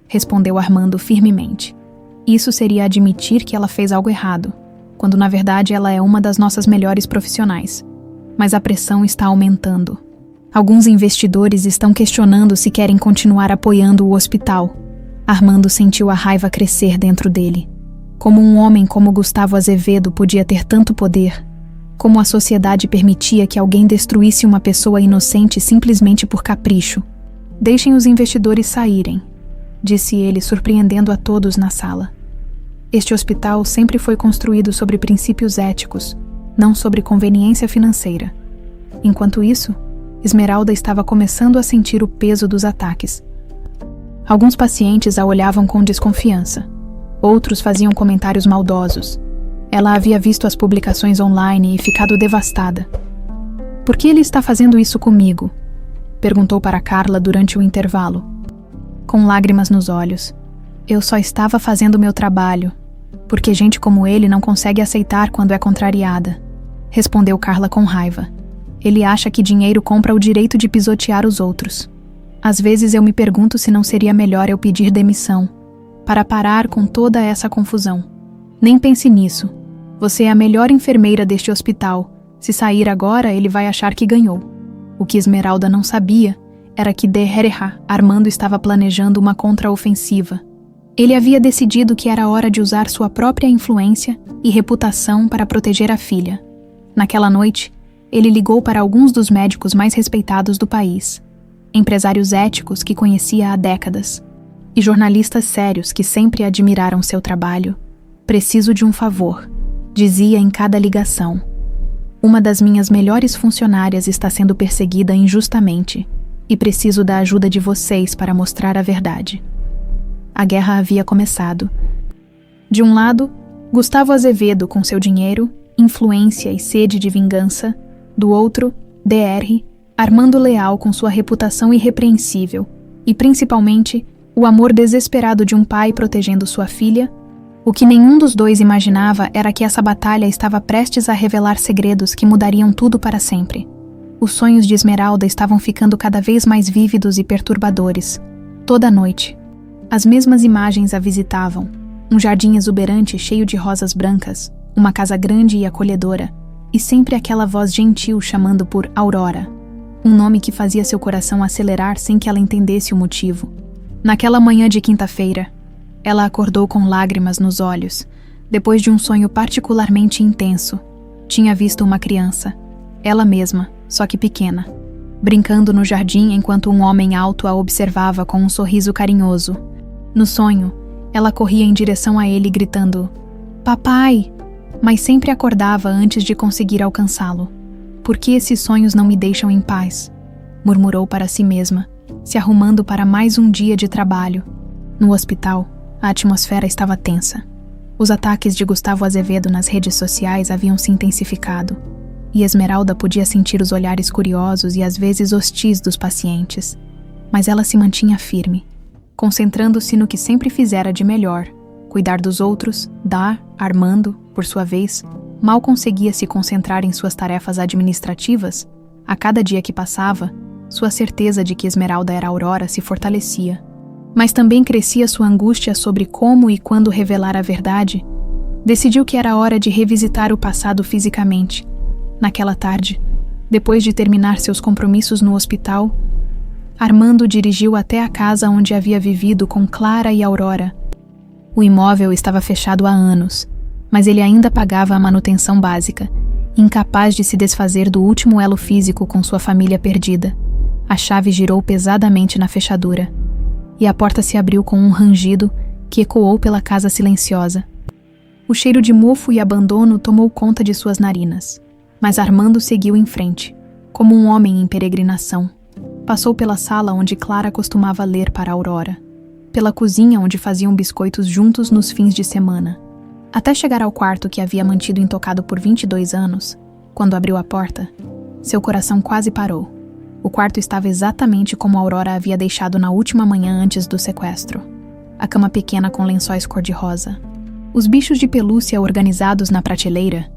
respondeu Armando firmemente. Isso seria admitir que ela fez algo errado, quando na verdade ela é uma das nossas melhores profissionais. Mas a pressão está aumentando. Alguns investidores estão questionando se querem continuar apoiando o hospital. Armando sentiu a raiva crescer dentro dele. Como um homem como Gustavo Azevedo podia ter tanto poder? Como a sociedade permitia que alguém destruísse uma pessoa inocente simplesmente por capricho? Deixem os investidores saírem, disse ele, surpreendendo a todos na sala. Este hospital sempre foi construído sobre princípios éticos, não sobre conveniência financeira. Enquanto isso, Esmeralda estava começando a sentir o peso dos ataques. Alguns pacientes a olhavam com desconfiança. Outros faziam comentários maldosos. Ela havia visto as publicações online e ficado devastada. "Por que ele está fazendo isso comigo?" perguntou para Carla durante o intervalo. Com lágrimas nos olhos. "Eu só estava fazendo meu trabalho, porque gente como ele não consegue aceitar quando é contrariada", respondeu Carla com raiva. "Ele acha que dinheiro compra o direito de pisotear os outros. Às vezes eu me pergunto se não seria melhor eu pedir demissão, para parar com toda essa confusão. Nem pense nisso. Você é a melhor enfermeira deste hospital. Se sair agora, ele vai achar que ganhou." O que Esmeralda não sabia era que Armando estava planejando uma contraofensiva. Ele havia decidido que era hora de usar sua própria influência e reputação para proteger a filha. Naquela noite, ele ligou para alguns dos médicos mais respeitados do país, empresários éticos que conhecia há décadas, e jornalistas sérios que sempre admiraram seu trabalho. "Preciso de um favor", dizia em cada ligação. "Uma das minhas melhores funcionárias está sendo perseguida injustamente, e preciso da ajuda de vocês para mostrar a verdade." A guerra havia começado. De um lado, Gustavo Azevedo com seu dinheiro, influência e sede de vingança. Do outro, DR, Armando Leal com sua reputação irrepreensível e, principalmente, o amor desesperado de um pai protegendo sua filha. O que nenhum dos dois imaginava era que essa batalha estava prestes a revelar segredos que mudariam tudo para sempre. Os sonhos de Esmeralda estavam ficando cada vez mais vívidos e perturbadores. Toda noite, as mesmas imagens a visitavam. Um jardim exuberante cheio de rosas brancas, uma casa grande e acolhedora, e sempre aquela voz gentil chamando por Aurora, um nome que fazia seu coração acelerar sem que ela entendesse o motivo. Naquela manhã de quinta-feira, ela acordou com lágrimas nos olhos, depois de um sonho particularmente intenso. Tinha visto uma criança, ela mesma, só que pequena, brincando no jardim enquanto um homem alto a observava com um sorriso carinhoso. No sonho, ela corria em direção a ele gritando, "Papai!", mas sempre acordava antes de conseguir alcançá-lo. "Por que esses sonhos não me deixam em paz?", murmurou para si mesma, se arrumando para mais um dia de trabalho. No hospital, a atmosfera estava tensa. Os ataques de Gustavo Azevedo nas redes sociais haviam se intensificado. e Esmeralda podia sentir os olhares curiosos e às vezes hostis dos pacientes. Mas ela se mantinha firme, concentrando-se no que sempre fizera de melhor, cuidar dos outros. Armando, por sua vez, mal conseguia se concentrar em suas tarefas administrativas. A cada dia que passava, sua certeza de que Esmeralda era Aurora se fortalecia. Mas também crescia sua angústia sobre como e quando revelar a verdade. Decidiu que era hora de revisitar o passado fisicamente. Naquela tarde, depois de terminar seus compromissos no hospital, Armando dirigiu até a casa onde havia vivido com Clara e Aurora. O imóvel estava fechado há anos, mas ele ainda pagava a manutenção básica, incapaz de se desfazer do último elo físico com sua família perdida. A chave girou pesadamente na fechadura, e a porta se abriu com um rangido que ecoou pela casa silenciosa. O cheiro de mofo e abandono tomou conta de suas narinas, mas Armando seguiu em frente, como um homem em peregrinação. Passou pela sala onde Clara costumava ler para Aurora, pela cozinha onde faziam biscoitos juntos nos fins de semana, até chegar ao quarto que havia mantido intocado por 22 anos. Quando abriu a porta, seu coração quase parou. O quarto estava exatamente como Aurora havia deixado na última manhã antes do sequestro. A cama pequena com lençóis cor-de-rosa, os bichos de pelúcia organizados na prateleira,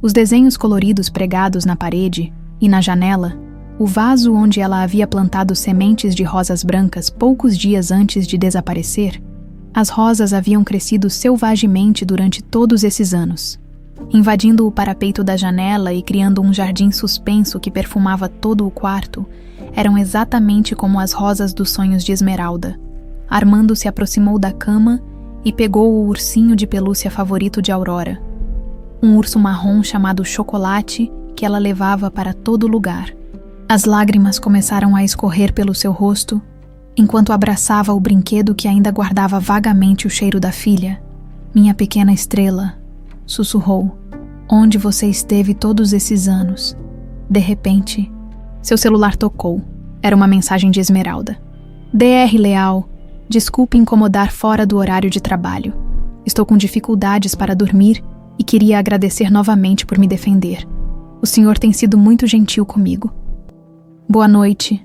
os desenhos coloridos pregados na parede e na janela, o vaso onde ela havia plantado sementes de rosas brancas poucos dias antes de desaparecer. As rosas haviam crescido selvagemente durante todos esses anos, invadindo o parapeito da janela e criando um jardim suspenso que perfumava todo o quarto. Eram exatamente como as rosas dos sonhos de Esmeralda. Armando se aproximou da cama e pegou o ursinho de pelúcia favorito de Aurora, um urso marrom chamado Chocolate que ela levava para todo lugar. As lágrimas começaram a escorrer pelo seu rosto, enquanto abraçava o brinquedo que ainda guardava vagamente o cheiro da filha. "Minha pequena estrela", sussurrou, "onde você esteve todos esses anos?" De repente, seu celular tocou. Era uma mensagem de Esmeralda. "DR Leal, desculpe incomodar fora do horário de trabalho. Estou com dificuldades para dormir e queria agradecer novamente por me defender. O senhor tem sido muito gentil comigo." "Boa noite."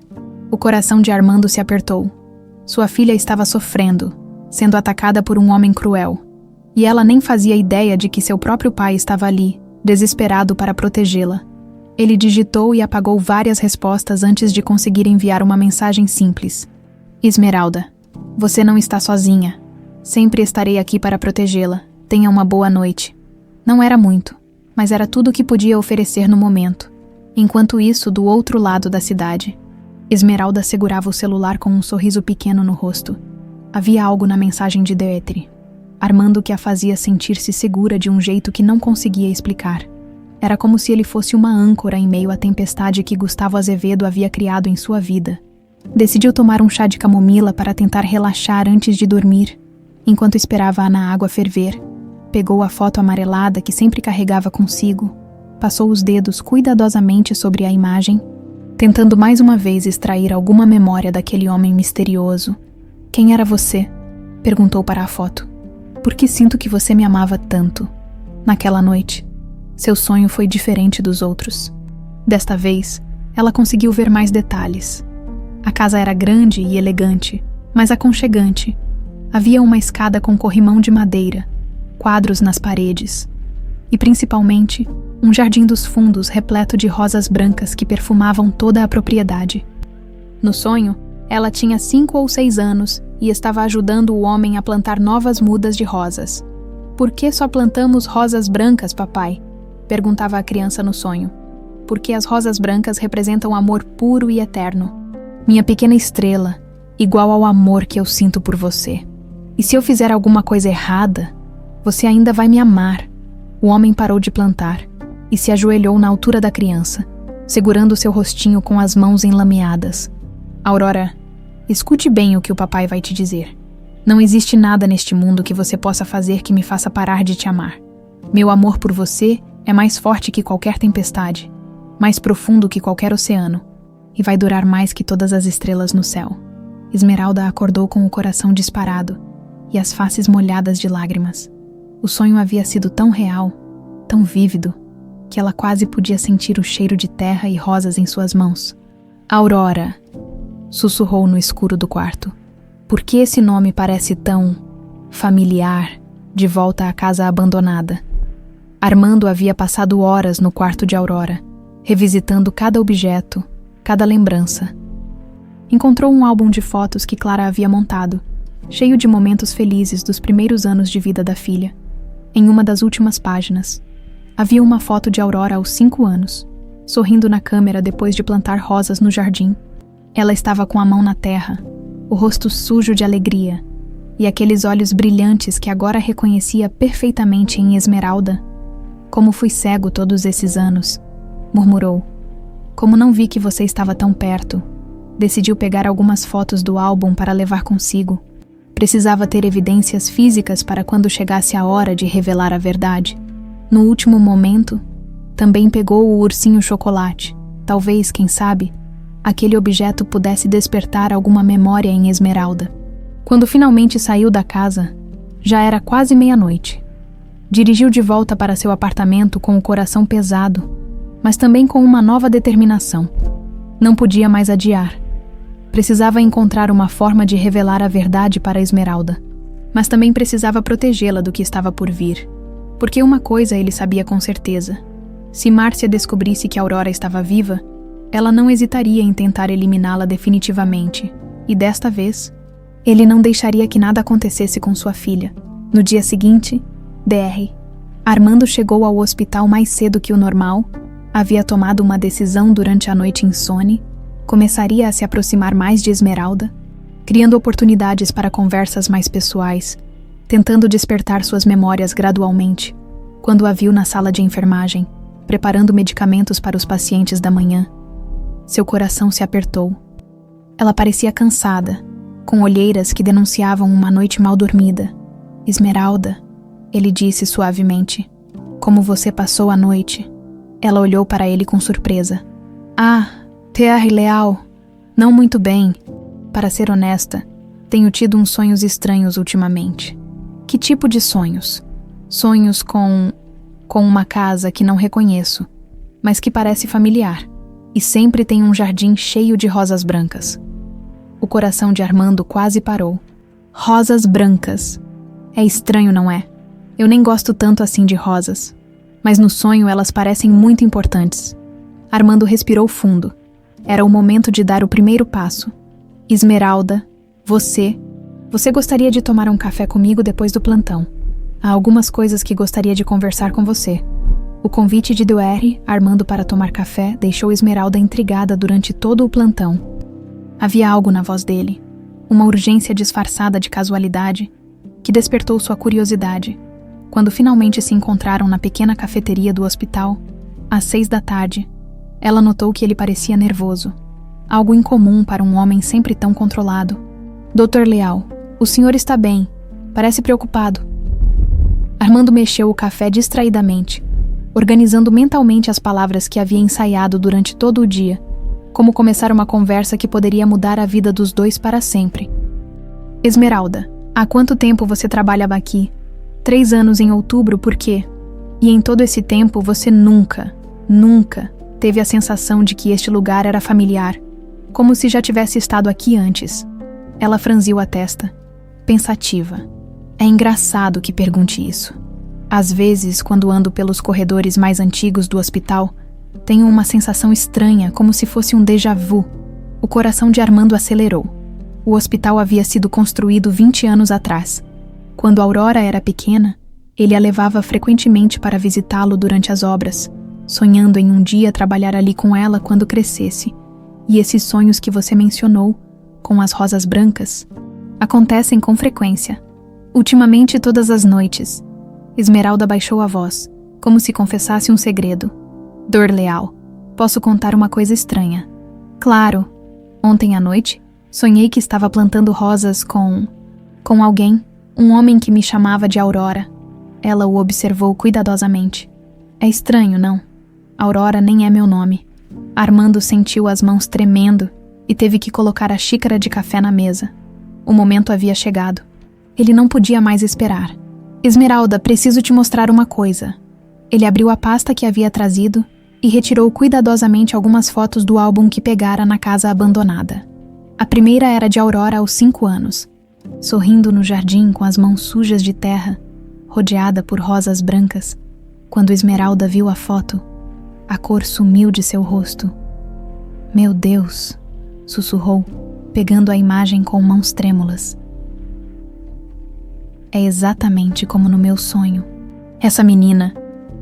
O coração de Armando se apertou. Sua filha estava sofrendo, sendo atacada por um homem cruel. E ela nem fazia ideia de que seu próprio pai estava ali, desesperado para protegê-la. Ele digitou e apagou várias respostas antes de conseguir enviar uma mensagem simples. "Esmeralda, você não está sozinha. Sempre estarei aqui para protegê-la. Tenha uma boa noite." Não era muito, mas era tudo o que podia oferecer no momento. Enquanto isso, do outro lado da cidade, Esmeralda segurava o celular com um sorriso pequeno no rosto. Havia algo na mensagem de Dietre, Armando, que a fazia sentir-se segura de um jeito que não conseguia explicar. Era como se ele fosse uma âncora em meio à tempestade que Gustavo Azevedo havia criado em sua vida. Decidiu tomar um chá de camomila para tentar relaxar antes de dormir. Enquanto esperava na água ferver, pegou a foto amarelada que sempre carregava consigo, passou os dedos cuidadosamente sobre a imagem, tentando mais uma vez extrair alguma memória daquele homem misterioso. "Quem era você?" perguntou para a foto. "Por que sinto que você me amava tanto?" Naquela noite, seu sonho foi diferente dos outros. Desta vez, ela conseguiu ver mais detalhes. A casa era grande e elegante, mas aconchegante. Havia uma escada com corrimão de madeira, quadros nas paredes e, principalmente, um jardim dos fundos repleto de rosas brancas que perfumavam toda a propriedade. No sonho, ela tinha 5 ou 6 anos e estava ajudando o homem a plantar novas mudas de rosas. "Por que só plantamos rosas brancas, papai?" perguntava a criança no sonho. "Porque as rosas brancas representam amor puro e eterno. Minha pequena estrela, igual ao amor que eu sinto por você. E se eu fizer alguma coisa errada, você ainda vai me amar." O homem parou de plantar e se ajoelhou na altura da criança, segurando seu rostinho com as mãos enlameadas. "Aurora, escute bem o que o papai vai te dizer. Não existe nada neste mundo que você possa fazer que me faça parar de te amar. Meu amor por você é mais forte que qualquer tempestade, mais profundo que qualquer oceano, e vai durar mais que todas as estrelas no céu." Esmeralda acordou com o coração disparado e as faces molhadas de lágrimas. O sonho havia sido tão real, tão vívido, que ela quase podia sentir o cheiro de terra e rosas em suas mãos. Aurora, sussurrou no escuro do quarto. Por que esse nome parece tão familiar, de volta à casa abandonada? Armando havia passado horas no quarto de Aurora, revisitando cada objeto, cada lembrança. Encontrou um álbum de fotos que Clara havia montado, cheio de momentos felizes dos primeiros anos de vida da filha. Em uma das últimas páginas, havia uma foto de Aurora aos 5 anos, sorrindo na câmera depois de plantar rosas no jardim. Ela estava com a mão na terra, o rosto sujo de alegria, e aqueles olhos brilhantes que agora reconhecia perfeitamente em Esmeralda. Como fui cego todos esses anos, murmurou. Como não vi que você estava tão perto. Decidiu pegar algumas fotos do álbum para levar consigo. Precisava ter evidências físicas para quando chegasse a hora de revelar a verdade. No último momento, também pegou o ursinho chocolate. Talvez, quem sabe, aquele objeto pudesse despertar alguma memória em Esmeralda. Quando finalmente saiu da casa, já era quase meia-noite. Dirigiu de volta para seu apartamento com o coração pesado, mas também com uma nova determinação. Não podia mais adiar. Precisava encontrar uma forma de revelar a verdade para Esmeralda, mas também precisava protegê-la do que estava por vir. Porque uma coisa ele sabia com certeza. Se Márcia descobrisse que Aurora estava viva, ela não hesitaria em tentar eliminá-la definitivamente. E desta vez, ele não deixaria que nada acontecesse com sua filha. No dia seguinte, Dr. Armando chegou ao hospital mais cedo que o normal, havia tomado uma decisão durante a noite insone, começaria a se aproximar mais de Esmeralda, criando oportunidades para conversas mais pessoais, tentando despertar suas memórias gradualmente, quando a viu na sala de enfermagem, preparando medicamentos para os pacientes da manhã. Seu coração se apertou. Ela parecia cansada, com olheiras que denunciavam uma noite mal dormida. Esmeralda, ele disse suavemente, como você passou a noite? Ela olhou para ele com surpresa. Ah, Terra Leal, não muito bem. Para ser honesta, tenho tido uns sonhos estranhos ultimamente. Que tipo de sonhos? Sonhos com uma casa que não reconheço, mas que parece familiar, e sempre tem um jardim cheio de rosas brancas. O coração de Armando quase parou. Rosas brancas. É estranho, não é? Eu nem gosto tanto assim de rosas, mas no sonho elas parecem muito importantes. Armando respirou fundo. Era o momento de dar o primeiro passo. Esmeralda, você gostaria de tomar um café comigo depois do plantão. Há algumas coisas que gostaria de conversar com você. O convite de Dr. Armando para tomar café deixou Esmeralda intrigada durante todo o plantão. Havia algo na voz dele, uma urgência disfarçada de casualidade, que despertou sua curiosidade. Quando finalmente se encontraram na pequena cafeteria do hospital, às 6 da tarde, ela notou que ele parecia nervoso. Algo incomum para um homem sempre tão controlado. Dr. Leal, o senhor está bem. Parece preocupado. Armando mexeu o café distraidamente, organizando mentalmente as palavras que havia ensaiado durante todo o dia, como começar uma conversa que poderia mudar a vida dos dois para sempre. Esmeralda, há quanto tempo você trabalhava aqui? 3 anos em outubro, por quê? E em todo esse tempo você nunca teve a sensação de que este lugar era familiar, como se já tivesse estado aqui antes. Ela franziu a testa, pensativa. É engraçado que pergunte isso. Às vezes, quando ando pelos corredores mais antigos do hospital, tenho uma sensação estranha, como se fosse um déjà vu. O coração de Armando acelerou. O hospital havia sido construído 20 anos atrás. Quando Aurora era pequena, ele a levava frequentemente para visitá-lo durante as obras, sonhando em um dia trabalhar ali com ela quando crescesse. E esses sonhos que você mencionou, com as rosas brancas, acontecem com frequência. Ultimamente todas as noites. Esmeralda baixou a voz, como se confessasse um segredo. Dr. Leal, posso contar uma coisa estranha. Claro. Ontem à noite, sonhei que estava plantando rosas com alguém, um homem que me chamava de Aurora. Ela o observou cuidadosamente. É estranho, não? Aurora nem é meu nome. Armando sentiu as mãos tremendo e teve que colocar a xícara de café na mesa. O momento havia chegado. Ele não podia mais esperar. Esmeralda, preciso te mostrar uma coisa. Ele abriu a pasta que havia trazido e retirou cuidadosamente algumas fotos do álbum que pegara na casa abandonada. A primeira era de Aurora aos 5 anos, sorrindo no jardim com as mãos sujas de terra, rodeada por rosas brancas. Quando Esmeralda viu a foto, a cor sumiu de seu rosto. "Meu Deus", sussurrou, pegando a imagem com mãos trêmulas. "É exatamente como no meu sonho. Essa menina,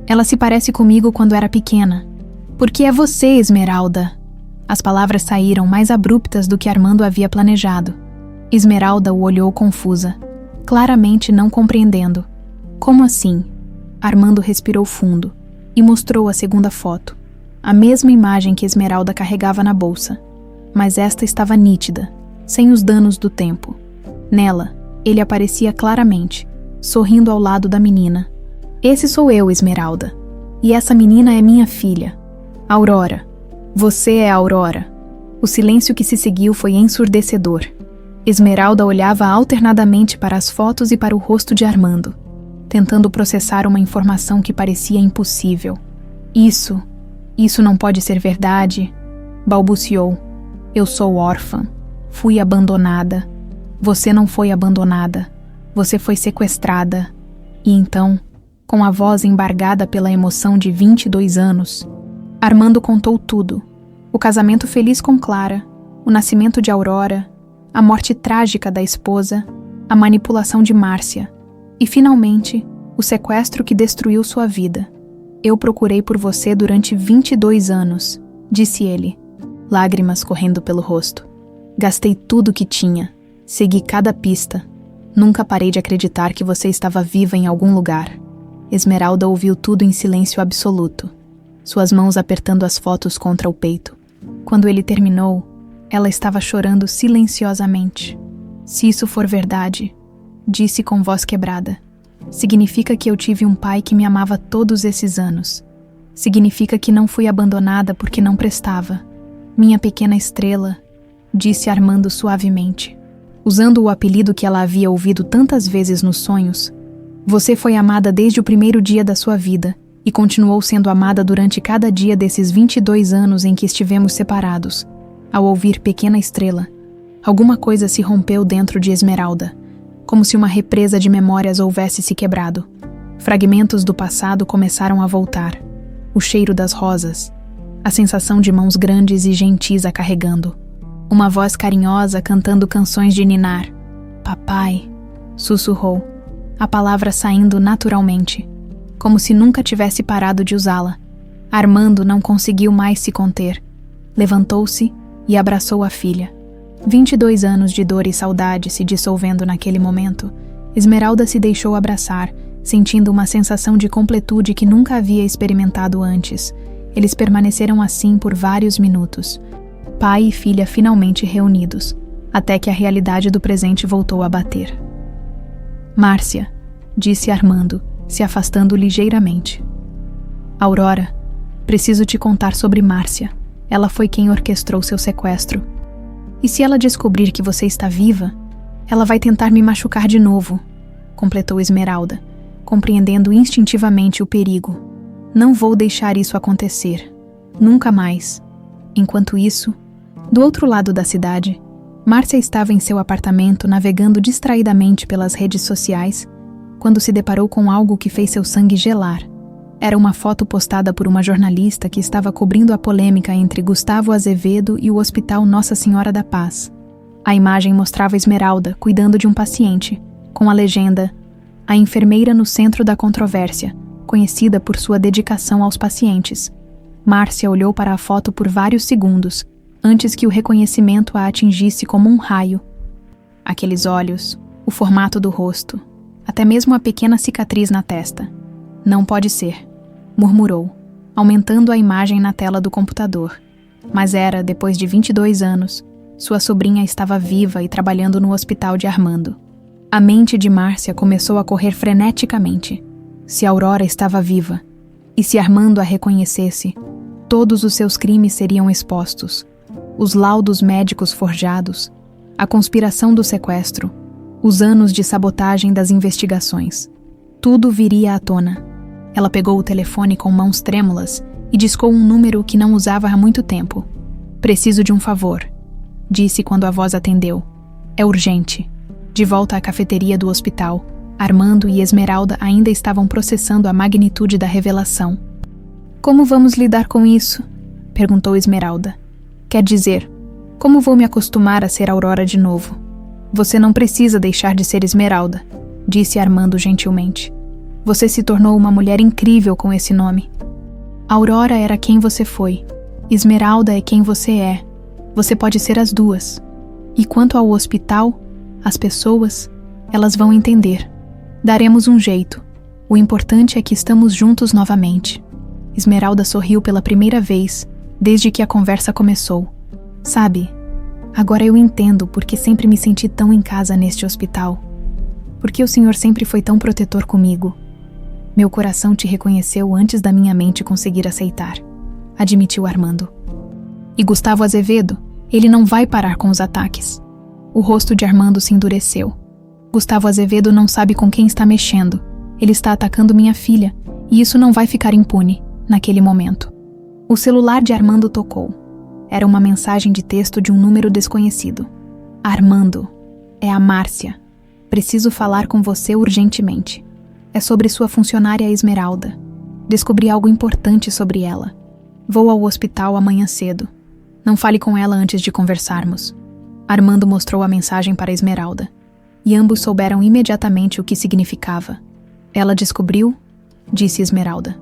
ela se parece comigo quando era pequena. Porque é você, Esmeralda." As palavras saíram mais abruptas do que Armando havia planejado. Esmeralda o olhou confusa, claramente não compreendendo. "Como assim?" Armando respirou fundo e mostrou a segunda foto, a mesma imagem que Esmeralda carregava na bolsa, mas esta estava nítida, sem os danos do tempo. Nela, ele aparecia claramente, sorrindo ao lado da menina. "Esse sou eu, Esmeralda, e essa menina é minha filha, Aurora. Você é Aurora." O silêncio que se seguiu foi ensurdecedor. Esmeralda olhava alternadamente para as fotos e para o rosto de Armando, tentando processar uma informação que parecia impossível. Isso não pode ser verdade", balbuciou. "Eu sou órfã. Fui abandonada. Você não foi abandonada. Você foi sequestrada." E então, com a voz embargada pela emoção de 22 anos, Armando contou tudo. O casamento feliz com Clara, o nascimento de Aurora, a morte trágica da esposa, a manipulação de Márcia e, finalmente, o sequestro que destruiu sua vida. "Eu procurei por você durante 22 anos, disse ele, lágrimas correndo pelo rosto. "Gastei tudo que tinha, segui cada pista. Nunca parei de acreditar que você estava viva em algum lugar." Esmeralda ouviu tudo em silêncio absoluto, suas mãos apertando as fotos contra o peito. Quando ele terminou, ela estava chorando silenciosamente. "Se isso for verdade", disse com voz quebrada, "significa que eu tive um pai que me amava todos esses anos. Significa que não fui abandonada porque não prestava. Minha pequena estrela", disse Armando suavemente, usando o apelido que ela havia ouvido tantas vezes nos sonhos. "Você foi amada desde o primeiro dia da sua vida e continuou sendo amada durante cada dia desses 22 anos em que estivemos separados." Ao ouvir "pequena estrela", alguma coisa se rompeu dentro de Esmeralda, como se uma represa de memórias houvesse se quebrado. Fragmentos do passado começaram a voltar. O cheiro das rosas, a sensação de mãos grandes e gentis a carregando. Uma voz carinhosa cantando canções de ninar. "Papai", sussurrou, a palavra saindo naturalmente, como se nunca tivesse parado de usá-la. Armando não conseguiu mais se conter. Levantou-se e abraçou a filha. 22 anos de dor e saudade se dissolvendo naquele momento, Esmeralda se deixou abraçar, sentindo uma sensação de completude que nunca havia experimentado antes. Eles permaneceram assim por vários minutos, pai e filha finalmente reunidos, até que a realidade do presente voltou a bater. "Márcia", disse Armando, se afastando ligeiramente. "Aurora, preciso te contar sobre Márcia. Ela foi quem orquestrou seu sequestro. E se ela descobrir que você está viva, ela vai tentar me machucar de novo", completou Esmeralda, compreendendo instintivamente o perigo. "Não vou deixar isso acontecer. Nunca mais." Enquanto isso, do outro lado da cidade, Márcia estava em seu apartamento navegando distraidamente pelas redes sociais, quando se deparou com algo que fez seu sangue gelar. Era uma foto postada por uma jornalista que estava cobrindo a polêmica entre Gustavo Azevedo e o Hospital Nossa Senhora da Paz. A imagem mostrava Esmeralda cuidando de um paciente, com a legenda "A enfermeira no centro da controvérsia", conhecida por sua dedicação aos pacientes. Márcia olhou para a foto por vários segundos, antes que o reconhecimento a atingisse como um raio. Aqueles olhos, o formato do rosto, até mesmo a pequena cicatriz na testa. "Não pode ser", murmurou, aumentando a imagem na tela do computador. Mas era, depois de 22 anos, sua sobrinha estava viva e trabalhando no hospital de Armando. A mente de Márcia começou a correr freneticamente. Se Aurora estava viva, e se Armando a reconhecesse, todos os seus crimes seriam expostos. Os laudos médicos forjados, a conspiração do sequestro, os anos de sabotagem das investigações. Tudo viria à tona. Ela pegou o telefone com mãos trêmulas e discou um número que não usava há muito tempo. "Preciso de um favor", disse quando a voz atendeu. "É urgente." De volta à cafeteria do hospital, Armando e Esmeralda ainda estavam processando a magnitude da revelação. "Como vamos lidar com isso?" perguntou Esmeralda. "Quer dizer, como vou me acostumar a ser Aurora de novo?" "Você não precisa deixar de ser Esmeralda", disse Armando gentilmente. "Você se tornou uma mulher incrível com esse nome. Aurora era quem você foi. Esmeralda é quem você é. Você pode ser as duas. E quanto ao hospital, as pessoas, elas vão entender. Daremos um jeito. O importante é que estamos juntos novamente." Esmeralda sorriu pela primeira vez, desde que a conversa começou. "Sabe, agora eu entendo porque sempre me senti tão em casa neste hospital. Porque o senhor sempre foi tão protetor comigo. Meu coração te reconheceu antes da minha mente conseguir aceitar", admitiu Armando. "E Gustavo Azevedo, ele não vai parar com os ataques." O rosto de Armando se endureceu. "Gustavo Azevedo não sabe com quem está mexendo. Ele está atacando minha filha, e isso não vai ficar impune, naquele momento." O celular de Armando tocou. Era uma mensagem de texto de um número desconhecido. "Armando, é a Márcia. Preciso falar com você urgentemente. É sobre sua funcionária Esmeralda. Descobri algo importante sobre ela. Vou ao hospital amanhã cedo. Não fale com ela antes de conversarmos." Armando mostrou a mensagem para Esmeralda, e ambos souberam imediatamente o que significava. "Ela descobriu?" disse Esmeralda,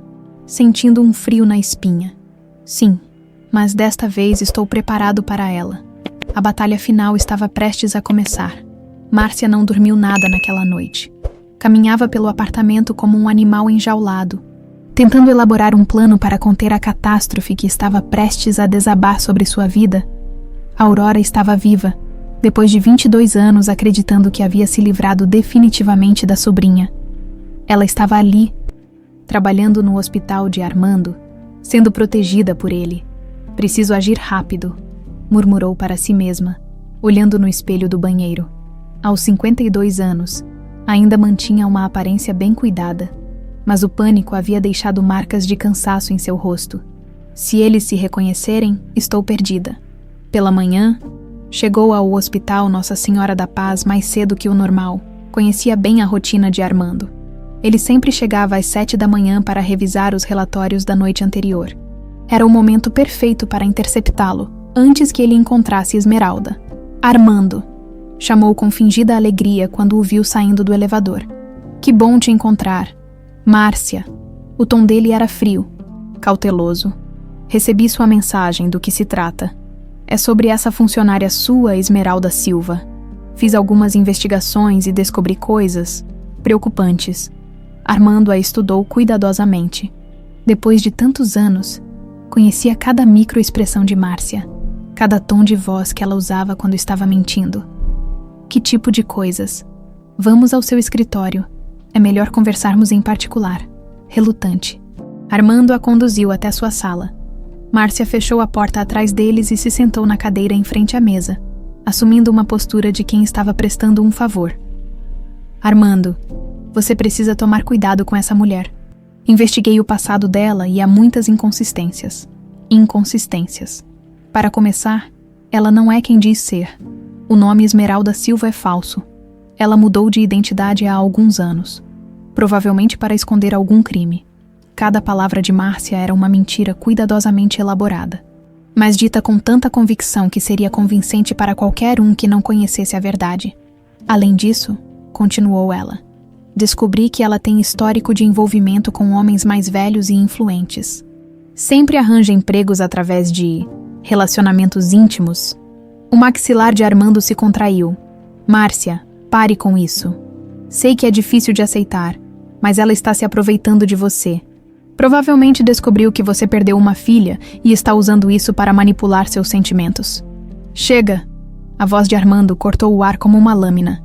sentindo um frio na espinha. "Sim, mas desta vez estou preparado para ela. A batalha final estava prestes a começar. Márcia não dormiu nada naquela noite. Caminhava pelo apartamento como um animal enjaulado, tentando elaborar um plano para conter a catástrofe que estava prestes a desabar sobre sua vida. Aurora estava viva, depois de 22 anos acreditando que havia se livrado definitivamente da sobrinha. Ela estava ali, trabalhando no hospital de Armando, sendo protegida por ele. "Preciso agir rápido", murmurou para si mesma, olhando no espelho do banheiro. Aos 52 anos, ainda mantinha uma aparência bem cuidada, mas o pânico havia deixado marcas de cansaço em seu rosto. "Se eles se reconhecerem, estou perdida." Pela manhã, chegou ao hospital Nossa Senhora da Paz mais cedo que o normal. Conhecia bem a rotina de Armando. Ele sempre chegava às 7 da manhã para revisar os relatórios da noite anterior. Era o momento perfeito para interceptá-lo, antes que ele encontrasse Esmeralda. "Armando", chamou com fingida alegria quando o viu saindo do elevador. "Que bom te encontrar." "Márcia." O tom dele era frio, cauteloso. "Recebi sua mensagem, do que se trata?" "É sobre essa funcionária sua, Esmeralda Silva. Fiz algumas investigações e descobri coisas preocupantes." Armando a estudou cuidadosamente. Depois de tantos anos, conhecia cada microexpressão de Márcia, cada tom de voz que ela usava quando estava mentindo. "Que tipo de coisas?" "Vamos ao seu escritório. É melhor conversarmos em particular." Relutante, Armando a conduziu até sua sala. Márcia fechou a porta atrás deles e se sentou na cadeira em frente à mesa, assumindo uma postura de quem estava prestando um favor. "Armando, você precisa tomar cuidado com essa mulher. Investiguei o passado dela e há muitas inconsistências. Para começar, ela não é quem diz ser. O nome Esmeralda Silva é falso. Ela mudou de identidade há alguns anos, provavelmente para esconder algum crime. Cada palavra de Márcia era uma mentira cuidadosamente elaborada, mas dita com tanta convicção que seria convincente para qualquer um que não conhecesse a verdade. Além disso, continuou ela, descobri que ela tem histórico de envolvimento com homens mais velhos e influentes. Sempre arranja empregos através de relacionamentos íntimos. O maxilar de Armando se contraiu. "Márcia, pare com isso. Sei que é difícil de aceitar, mas ela está se aproveitando de você. Provavelmente descobriu que você perdeu uma filha e está usando isso para manipular seus sentimentos." "Chega!" A voz de Armando cortou o ar como uma lâmina.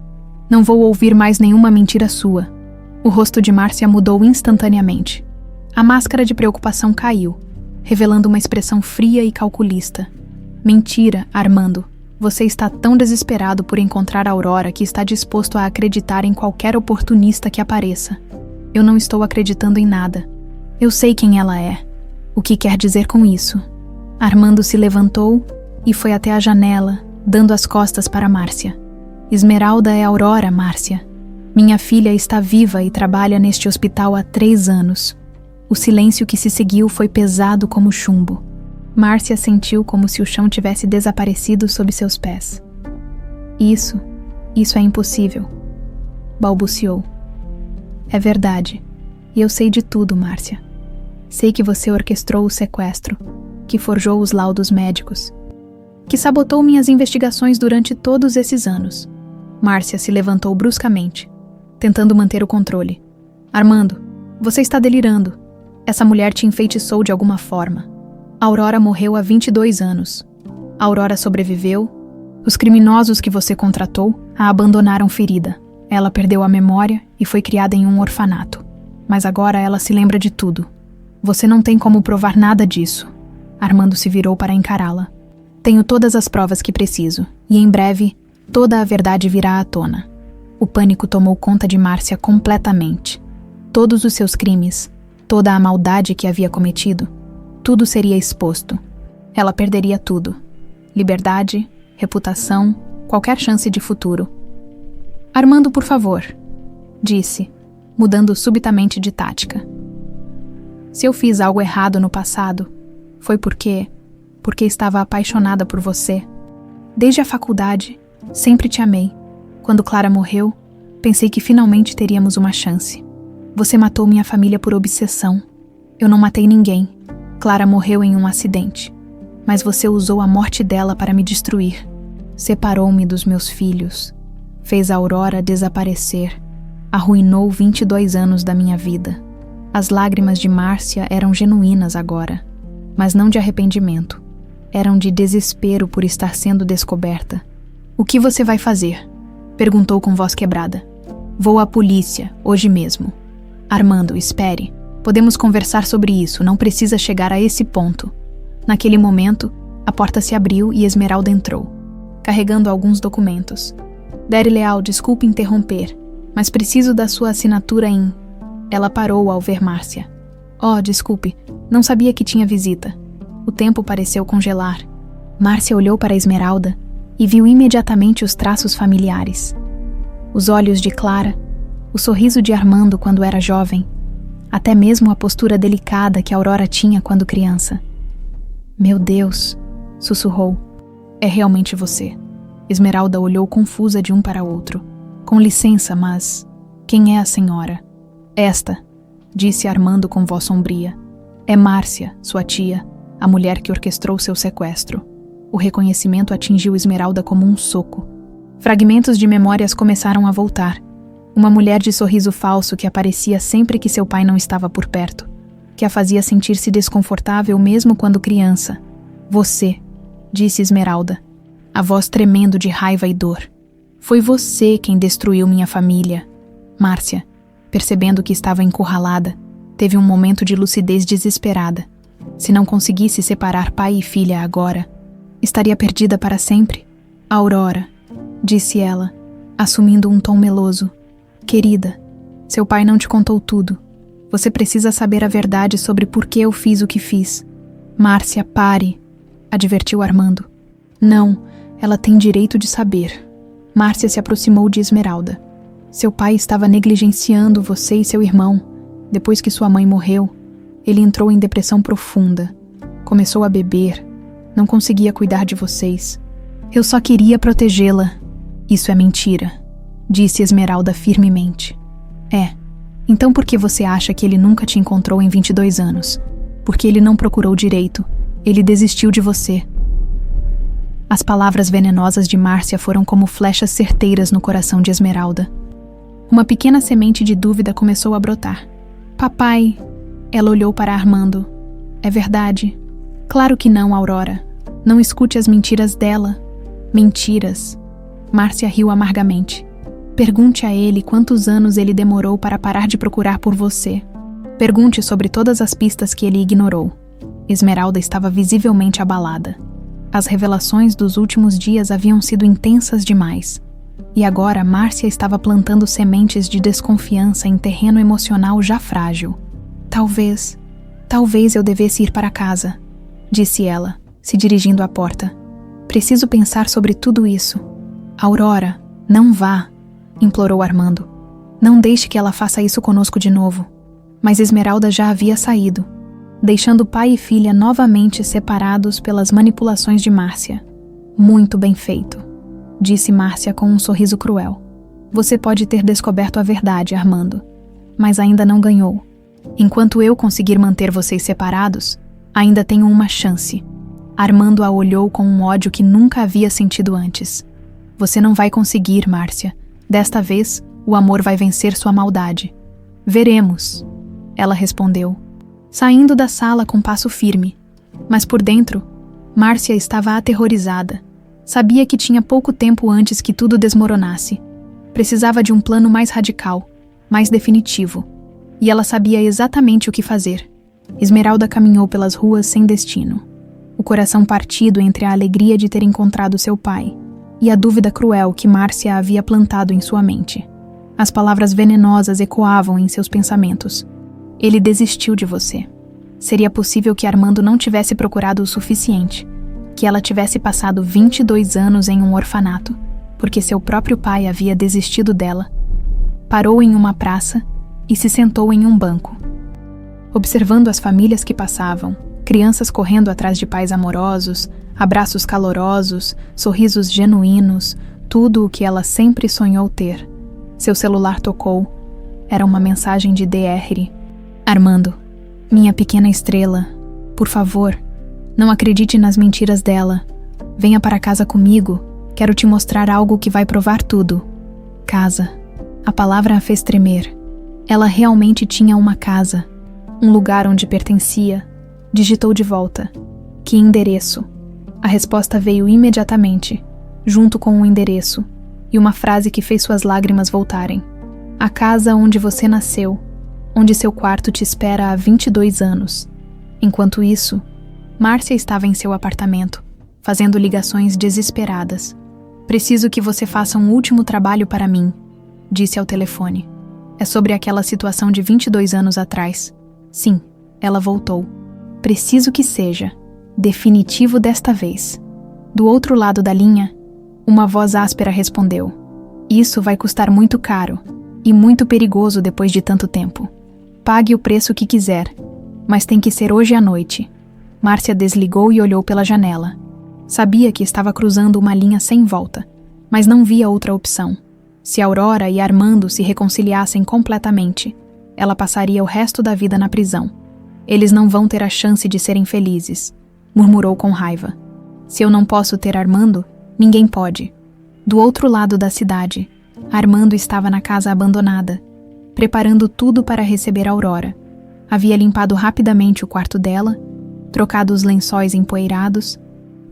"Não vou ouvir mais nenhuma mentira sua." O rosto de Márcia mudou instantaneamente. A máscara de preocupação caiu, revelando uma expressão fria e calculista. "Mentira, Armando. Você está tão desesperado por encontrar a Aurora que está disposto a acreditar em qualquer oportunista que apareça." "Eu não estou acreditando em nada." Eu sei quem ela é. O que quer dizer com isso? Armando se levantou e foi até a janela, dando as costas para Márcia. Esmeralda é Aurora, Márcia. Minha filha está viva e trabalha neste hospital há 3 anos. O silêncio que se seguiu foi pesado como chumbo. Márcia sentiu como se o chão tivesse desaparecido sob seus pés. Isso é impossível, balbuciou. É verdade, e eu sei de tudo, Márcia. Sei que você orquestrou o sequestro, que forjou os laudos médicos, que sabotou minhas investigações durante todos esses anos. Márcia se levantou bruscamente, tentando manter o controle. Armando, você está delirando. Essa mulher te enfeitiçou de alguma forma. Aurora morreu há 22 anos. Aurora sobreviveu. Os criminosos que você contratou a abandonaram ferida. Ela perdeu a memória e foi criada em um orfanato. Mas agora ela se lembra de tudo. Você não tem como provar nada disso. Armando se virou para encará-la. Tenho todas as provas que preciso, e em breve, toda a verdade virá à tona. O pânico tomou conta de Márcia completamente. Todos os seus crimes, toda a maldade que havia cometido, tudo seria exposto. Ela perderia tudo. Liberdade, reputação, qualquer chance de futuro. Armando, por favor, disse, mudando subitamente de tática. Se eu fiz algo errado no passado, foi porque estava apaixonada por você. Desde a faculdade, sempre te amei. Quando Clara morreu, pensei que finalmente teríamos uma chance. Você matou minha família por obsessão. Eu não matei ninguém. Clara morreu em um acidente. Mas você usou a morte dela para me destruir. Separou-me dos meus filhos. Fez a Aurora desaparecer. Arruinou 22 anos da minha vida. As lágrimas de Márcia eram genuínas agora, mas não de arrependimento. Eram de desespero por estar sendo descoberta. O que você vai fazer? Perguntou com voz quebrada. Vou à polícia, hoje mesmo. Armando, espere. Podemos conversar sobre isso, não precisa chegar a esse ponto. Naquele momento, a porta se abriu e Esmeralda entrou, carregando alguns documentos. Dere Leal, desculpe interromper, mas preciso da sua assinatura em... Ela parou ao ver Márcia. Oh, desculpe, não sabia que tinha visita. O tempo pareceu congelar. Márcia olhou para Esmeralda e viu imediatamente os traços familiares. Os olhos de Clara, o sorriso de Armando quando era jovem, até mesmo a postura delicada que Aurora tinha quando criança. Meu Deus, sussurrou. É realmente você. Esmeralda olhou confusa de um para outro. Com licença, mas... Quem é a senhora? Esta, disse Armando com voz sombria. É Márcia, sua tia, a mulher que orquestrou seu sequestro. O reconhecimento atingiu Esmeralda como um soco. Fragmentos de memórias começaram a voltar. Uma mulher de sorriso falso que aparecia sempre que seu pai não estava por perto, que a fazia sentir-se desconfortável mesmo quando criança. Você, disse Esmeralda, a voz tremendo de raiva e dor. Foi você quem destruiu minha família. Márcia, percebendo que estava encurralada, teve um momento de lucidez desesperada. Se não conseguisse separar pai e filha agora, estaria perdida para sempre. Aurora, disse ela, assumindo um tom meloso. Querida, seu pai não te contou tudo. Você precisa saber a verdade sobre por que eu fiz o que fiz. Márcia, pare, advertiu Armando. Não, ela tem direito de saber. Márcia se aproximou de Esmeralda. Seu pai estava negligenciando você e seu irmão. Depois que sua mãe morreu, ele entrou em depressão profunda. Começou a beber. Não conseguia cuidar de vocês. Eu só queria protegê-la. Isso é mentira, disse Esmeralda firmemente. É. Então por que você acha que ele nunca te encontrou em 22 anos? Porque ele não procurou direito. Ele desistiu de você. As palavras venenosas de Márcia foram como flechas certeiras no coração de Esmeralda. Uma pequena semente de dúvida começou a brotar. Papai, ela olhou para Armando. É verdade. Claro que não, Aurora. Não escute as mentiras dela. Mentiras. Márcia riu amargamente. Pergunte a ele quantos anos ele demorou para parar de procurar por você. Pergunte sobre todas as pistas que ele ignorou. Esmeralda estava visivelmente abalada. As revelações dos últimos dias haviam sido intensas demais. E agora Márcia estava plantando sementes de desconfiança em terreno emocional já frágil. Talvez, Talvez eu devesse ir para casa, disse ela, se dirigindo à porta. Preciso pensar sobre tudo isso. Aurora, não vá, implorou Armando. Não deixe que ela faça isso conosco de novo. Mas Esmeralda já havia saído, deixando pai e filha novamente separados pelas manipulações de Márcia. Muito bem feito, disse Márcia com um sorriso cruel. Você pode ter descoberto a verdade, Armando, mas ainda não ganhou. Enquanto eu conseguir manter vocês separados, ainda tenho uma chance. Armando a olhou com um ódio que nunca havia sentido antes. Você não vai conseguir, Márcia. Desta vez, o amor vai vencer sua maldade. Veremos, ela respondeu, saindo da sala com passo firme. Mas por dentro, Márcia estava aterrorizada. Sabia que tinha pouco tempo antes que tudo desmoronasse. Precisava de um plano mais radical, mais definitivo. E ela sabia exatamente o que fazer. Esmeralda caminhou pelas ruas sem destino. O coração partido entre a alegria de ter encontrado seu pai e a dúvida cruel que Márcia havia plantado em sua mente. As palavras venenosas ecoavam em seus pensamentos. Ele desistiu de você. Seria possível que Armando não tivesse procurado o suficiente, que ela tivesse passado 22 anos em um orfanato, porque seu próprio pai havia desistido dela. Parou em uma praça e se sentou em um banco. Observando as famílias que passavam, crianças correndo atrás de pais amorosos, abraços calorosos, sorrisos genuínos, tudo o que ela sempre sonhou ter. Seu celular tocou. Era uma mensagem de DR. Armando, minha pequena estrela, por favor, não acredite nas mentiras dela. Venha para casa comigo. Quero te mostrar algo que vai provar tudo. Casa. A palavra a fez tremer. Ela realmente tinha uma casa. Um lugar onde pertencia. Digitou de volta. Que endereço? A resposta veio imediatamente, junto com um endereço, e uma frase que fez suas lágrimas voltarem. A casa onde você nasceu, onde seu quarto te espera há 22 anos. Enquanto isso, Márcia estava em seu apartamento, fazendo ligações desesperadas. Preciso que você faça um último trabalho para mim, disse ao telefone. É sobre aquela situação de 22 anos atrás. Sim, ela voltou. Preciso que seja definitivo desta vez. Do outro lado da linha, uma voz áspera respondeu. Isso vai custar muito caro e muito perigoso depois de tanto tempo. Pague o preço que quiser, mas tem que ser hoje à noite. Márcia desligou e olhou pela janela. Sabia que estava cruzando uma linha sem volta, mas não via outra opção. Se Aurora e Armando se reconciliassem completamente, ela passaria o resto da vida na prisão. Eles não vão ter a chance de serem felizes, murmurou com raiva. Se eu não posso ter Armando, ninguém pode. Do outro lado da cidade, Armando estava na casa abandonada, preparando tudo para receber Aurora. Havia limpado rapidamente o quarto dela, trocado os lençóis empoeirados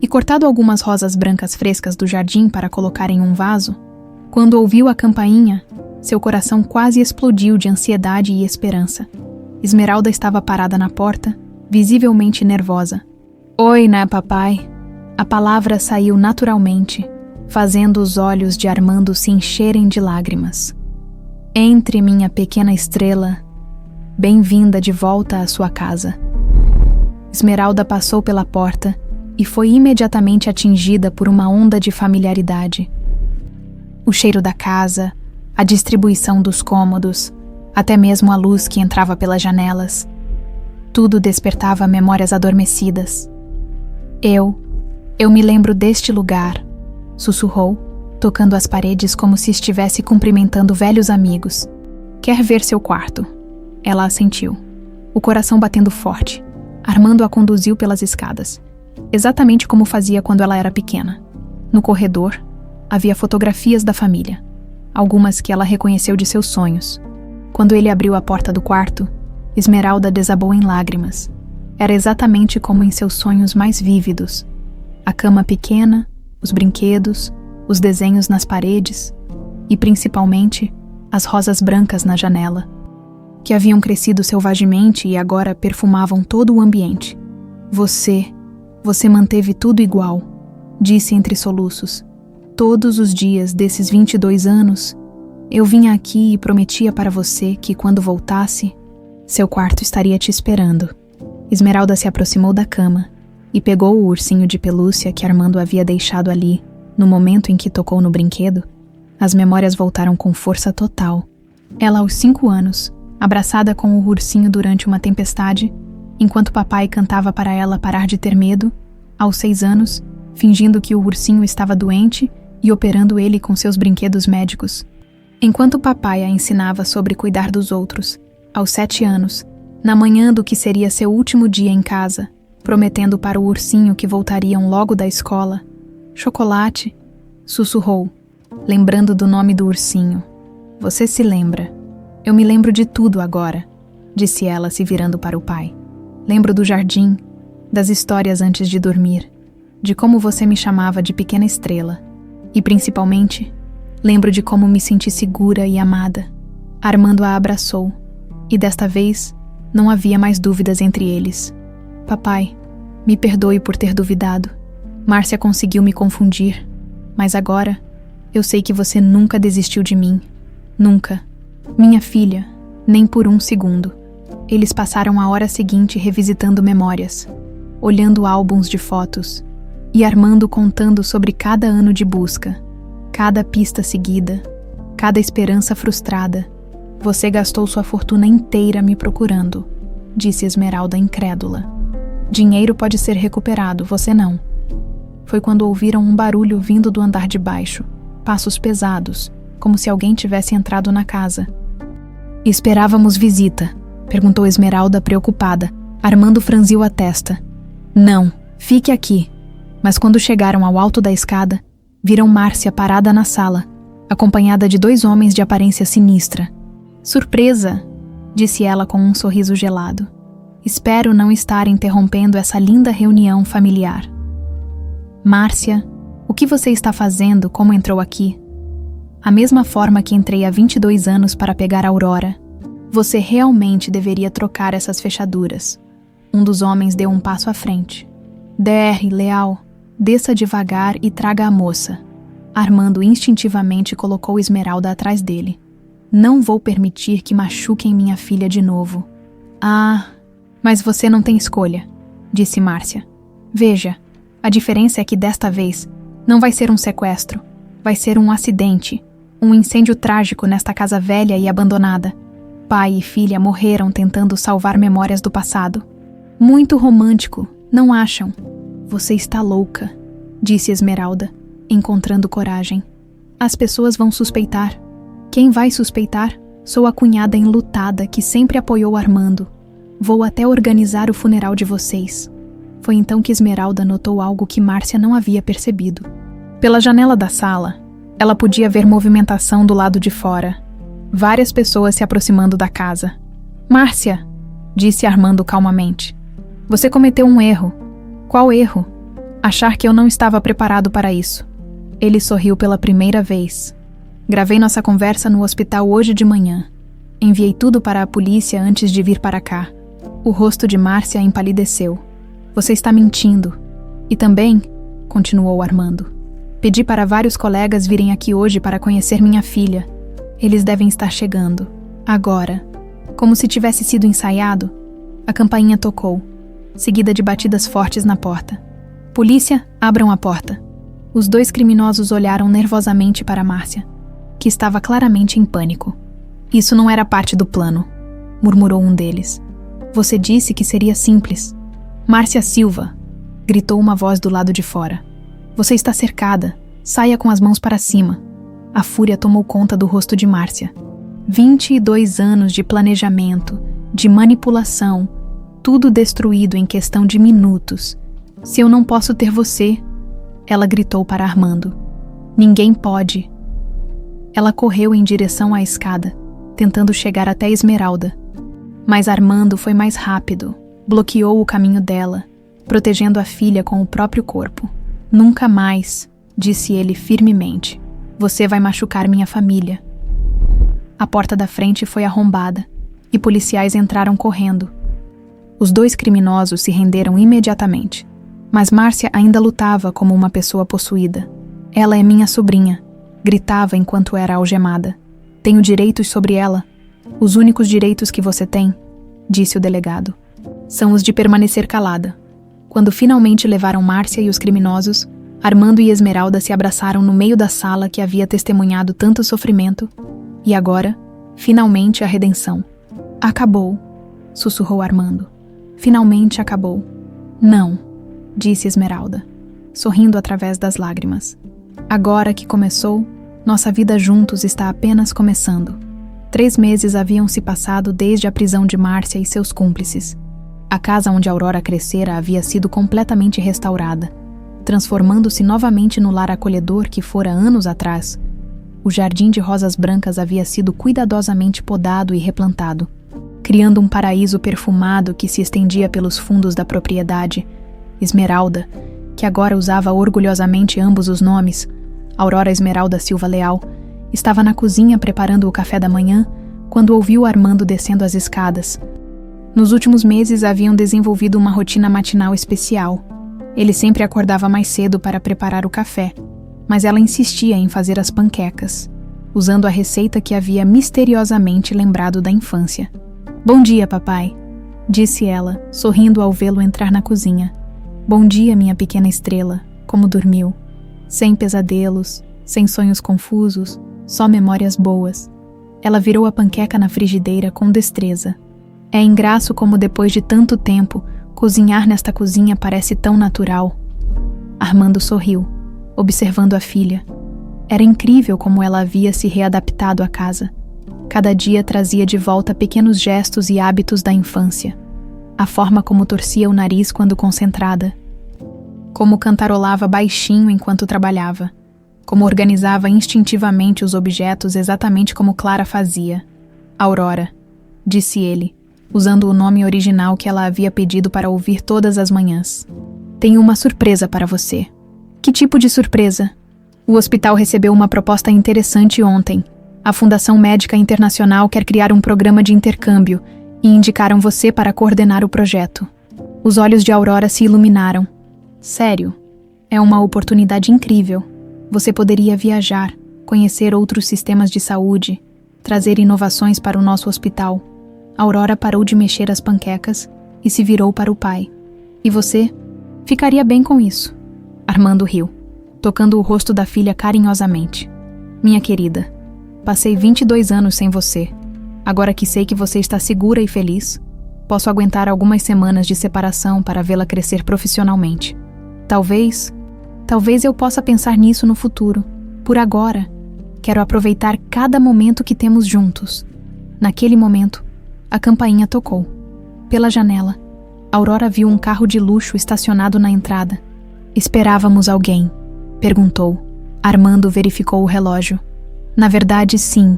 e cortado algumas rosas brancas frescas do jardim para colocar em um vaso. Quando ouviu a campainha, seu coração quase explodiu de ansiedade e esperança. Esmeralda estava parada na porta, visivelmente nervosa. Oi, né, papai? A palavra saiu naturalmente, fazendo os olhos de Armando se encherem de lágrimas. Entre, minha pequena estrela. Bem-vinda de volta à sua casa. Esmeralda passou pela porta e foi imediatamente atingida por uma onda de familiaridade. O cheiro da casa, a distribuição dos cômodos, até mesmo a luz que entrava pelas janelas. Tudo despertava memórias adormecidas. Eu me lembro deste lugar, sussurrou, tocando as paredes como se estivesse cumprimentando velhos amigos. Quer ver seu quarto? Ela assentiu, o coração batendo forte. Armando a conduziu pelas escadas, exatamente como fazia quando ela era pequena. No corredor, havia fotografias da família, algumas que ela reconheceu de seus sonhos. Quando ele abriu a porta do quarto, Esmeralda desabou em lágrimas. Era exatamente como em seus sonhos mais vívidos. A cama pequena, os brinquedos, os desenhos nas paredes e, principalmente, as rosas brancas na janela, que haviam crescido selvagemente e agora perfumavam todo o ambiente. Você manteve tudo igual, disse entre soluços. Todos os dias desses 22 anos, eu vinha aqui e prometia para você que quando voltasse, seu quarto estaria te esperando. Esmeralda se aproximou da cama e pegou o ursinho de pelúcia que Armando havia deixado ali. No momento em que tocou no brinquedo, as memórias voltaram com força total. Ela aos 5 anos, abraçada com o ursinho durante uma tempestade, enquanto papai cantava para ela parar de ter medo, aos 6 anos, fingindo que o ursinho estava doente e operando ele com seus brinquedos médicos. Enquanto papai a ensinava sobre cuidar dos outros, aos 7 anos, na manhã do que seria seu último dia em casa, prometendo para o ursinho que voltariam logo da escola, chocolate, sussurrou, lembrando do nome do ursinho. Você se lembra? Eu me lembro de tudo agora, disse ela se virando para o pai. Lembro do jardim, das histórias antes de dormir, de como você me chamava de pequena estrela. E principalmente, lembro de como me senti segura e amada. Armando a abraçou, e desta vez não havia mais dúvidas entre eles. Papai, me perdoe por ter duvidado. Márcia conseguiu me confundir, mas agora eu sei que você nunca desistiu de mim. Nunca. Minha filha, nem por um segundo. Eles passaram a hora seguinte revisitando memórias, olhando álbuns de fotos, e Armando contando sobre cada ano de busca, cada pista seguida, cada esperança frustrada. Você gastou sua fortuna inteira me procurando, disse Esmeralda incrédula. Dinheiro pode ser recuperado, você não. Foi quando ouviram um barulho vindo do andar de baixo, passos pesados, como se alguém tivesse entrado na casa. Esperávamos visita, perguntou Esmeralda preocupada. Armando franziu a testa. Não, fique aqui. Mas quando chegaram ao alto da escada, viram Márcia parada na sala, acompanhada de 2 homens de aparência sinistra. Surpresa, disse ela com um sorriso gelado. Espero não estar interrompendo essa linda reunião familiar. Márcia, o que você está fazendo? Como entrou aqui? A mesma forma que entrei há 22 anos para pegar a Aurora. Você realmente deveria trocar essas fechaduras. Um dos homens deu um passo à frente. DR, Leal, desça devagar e traga a moça. Armando instintivamente colocou Esmeralda atrás dele. Não vou permitir que machuquem minha filha de novo. Ah, mas você não tem escolha, disse Márcia. Veja, a diferença é que desta vez não vai ser um sequestro, vai ser um acidente, um incêndio trágico nesta casa velha e abandonada. Pai e filha morreram tentando salvar memórias do passado. Muito romântico, não acham? Você está louca, disse Esmeralda, encontrando coragem. As pessoas vão suspeitar. Quem vai suspeitar? Sou a cunhada enlutada que sempre apoiou Armando. Vou até organizar o funeral de vocês. Foi então que Esmeralda notou algo que Márcia não havia percebido. Pela janela da sala, ela podia ver movimentação do lado de fora. Várias pessoas se aproximando da casa. Márcia, disse Armando calmamente. Você cometeu um erro. Qual erro? Achar que eu não estava preparado para isso. Ele sorriu pela primeira vez. Gravei nossa conversa no hospital hoje de manhã. Enviei tudo para a polícia antes de vir para cá. O rosto de Márcia empalideceu. Você está mentindo. E também, continuou Armando, pedi para vários colegas virem aqui hoje para conhecer minha filha. Eles devem estar chegando. Agora, como se tivesse sido ensaiado, a campainha tocou, seguida de batidas fortes na porta. Polícia, abram a porta. Os 2 criminosos olharam nervosamente para Márcia, que estava claramente em pânico. Isso não era parte do plano, murmurou um deles. Você disse que seria simples. Márcia Silva, gritou uma voz do lado de fora. Você está cercada. Saia com as mãos para cima. A fúria tomou conta do rosto de Márcia. 22 anos de planejamento, de manipulação, tudo destruído em questão de minutos. Se eu não posso ter você, ela gritou para Armando. Ninguém pode. Ela correu em direção à escada, tentando chegar até Esmeralda. Mas Armando foi mais rápido, bloqueou o caminho dela, protegendo a filha com o próprio corpo. Nunca mais, disse ele firmemente. Você vai machucar minha família. A porta da frente foi arrombada e policiais entraram correndo. Os 2 criminosos se renderam imediatamente, mas Márcia ainda lutava como uma pessoa possuída. Ela é minha sobrinha, gritava enquanto era algemada. Tenho direitos sobre ela. Os únicos direitos que você tem, disse o delegado. São os de permanecer calada. Quando finalmente levaram Márcia e os criminosos, Armando e Esmeralda se abraçaram no meio da sala que havia testemunhado tanto sofrimento, e agora, finalmente a redenção. Acabou, sussurrou Armando. Finalmente acabou. Não, disse Esmeralda, sorrindo através das lágrimas. Agora que começou, nossa vida juntos está apenas começando. 3 meses haviam se passado desde a prisão de Márcia e seus cúmplices. A casa onde Aurora crescera havia sido completamente restaurada, transformando-se novamente no lar acolhedor que fora anos atrás. O jardim de rosas brancas havia sido cuidadosamente podado e replantado, criando um paraíso perfumado que se estendia pelos fundos da propriedade. Esmeralda, que agora usava orgulhosamente ambos os nomes, Aurora Esmeralda Silva Leal, estava na cozinha preparando o café da manhã quando ouviu Armando descendo as escadas. Nos últimos meses haviam desenvolvido uma rotina matinal especial. Ele sempre acordava mais cedo para preparar o café, mas ela insistia em fazer as panquecas, usando a receita que havia misteriosamente lembrado da infância. "Bom dia, papai", disse ela, sorrindo ao vê-lo entrar na cozinha. "Bom dia, minha pequena estrela. Como dormiu? Sem pesadelos, sem sonhos confusos, só memórias boas." Ela virou a panqueca na frigideira com destreza. É engraçado como depois de tanto tempo, cozinhar nesta cozinha parece tão natural. Armando sorriu, observando a filha. Era incrível como ela havia se readaptado à casa. Cada dia trazia de volta pequenos gestos e hábitos da infância. A forma como torcia o nariz quando concentrada. Como cantarolava baixinho enquanto trabalhava. Como organizava instintivamente os objetos exatamente como Clara fazia. "Aurora", disse ele, usando o nome original que ela havia pedido para ouvir todas as manhãs. "Tenho uma surpresa para você." "Que tipo de surpresa?" "O hospital recebeu uma proposta interessante ontem. A Fundação Médica Internacional quer criar um programa de intercâmbio e indicaram você para coordenar o projeto." Os olhos de Aurora se iluminaram. "Sério? É uma oportunidade incrível. Você poderia viajar, conhecer outros sistemas de saúde, trazer inovações para o nosso hospital." Aurora parou de mexer as panquecas e se virou para o pai. "E você? Ficaria bem com isso." Armando riu, tocando o rosto da filha carinhosamente. "Minha querida, passei 22 anos sem você. Agora que sei que você está segura e feliz, posso aguentar algumas semanas de separação para vê-la crescer profissionalmente. Talvez eu possa pensar nisso no futuro. Por agora, quero aproveitar cada momento que temos juntos." Naquele momento, a campainha tocou. Pela janela, Aurora viu um carro de luxo estacionado na entrada. "Esperávamos alguém?" perguntou. Armando verificou o relógio. "Na verdade, sim.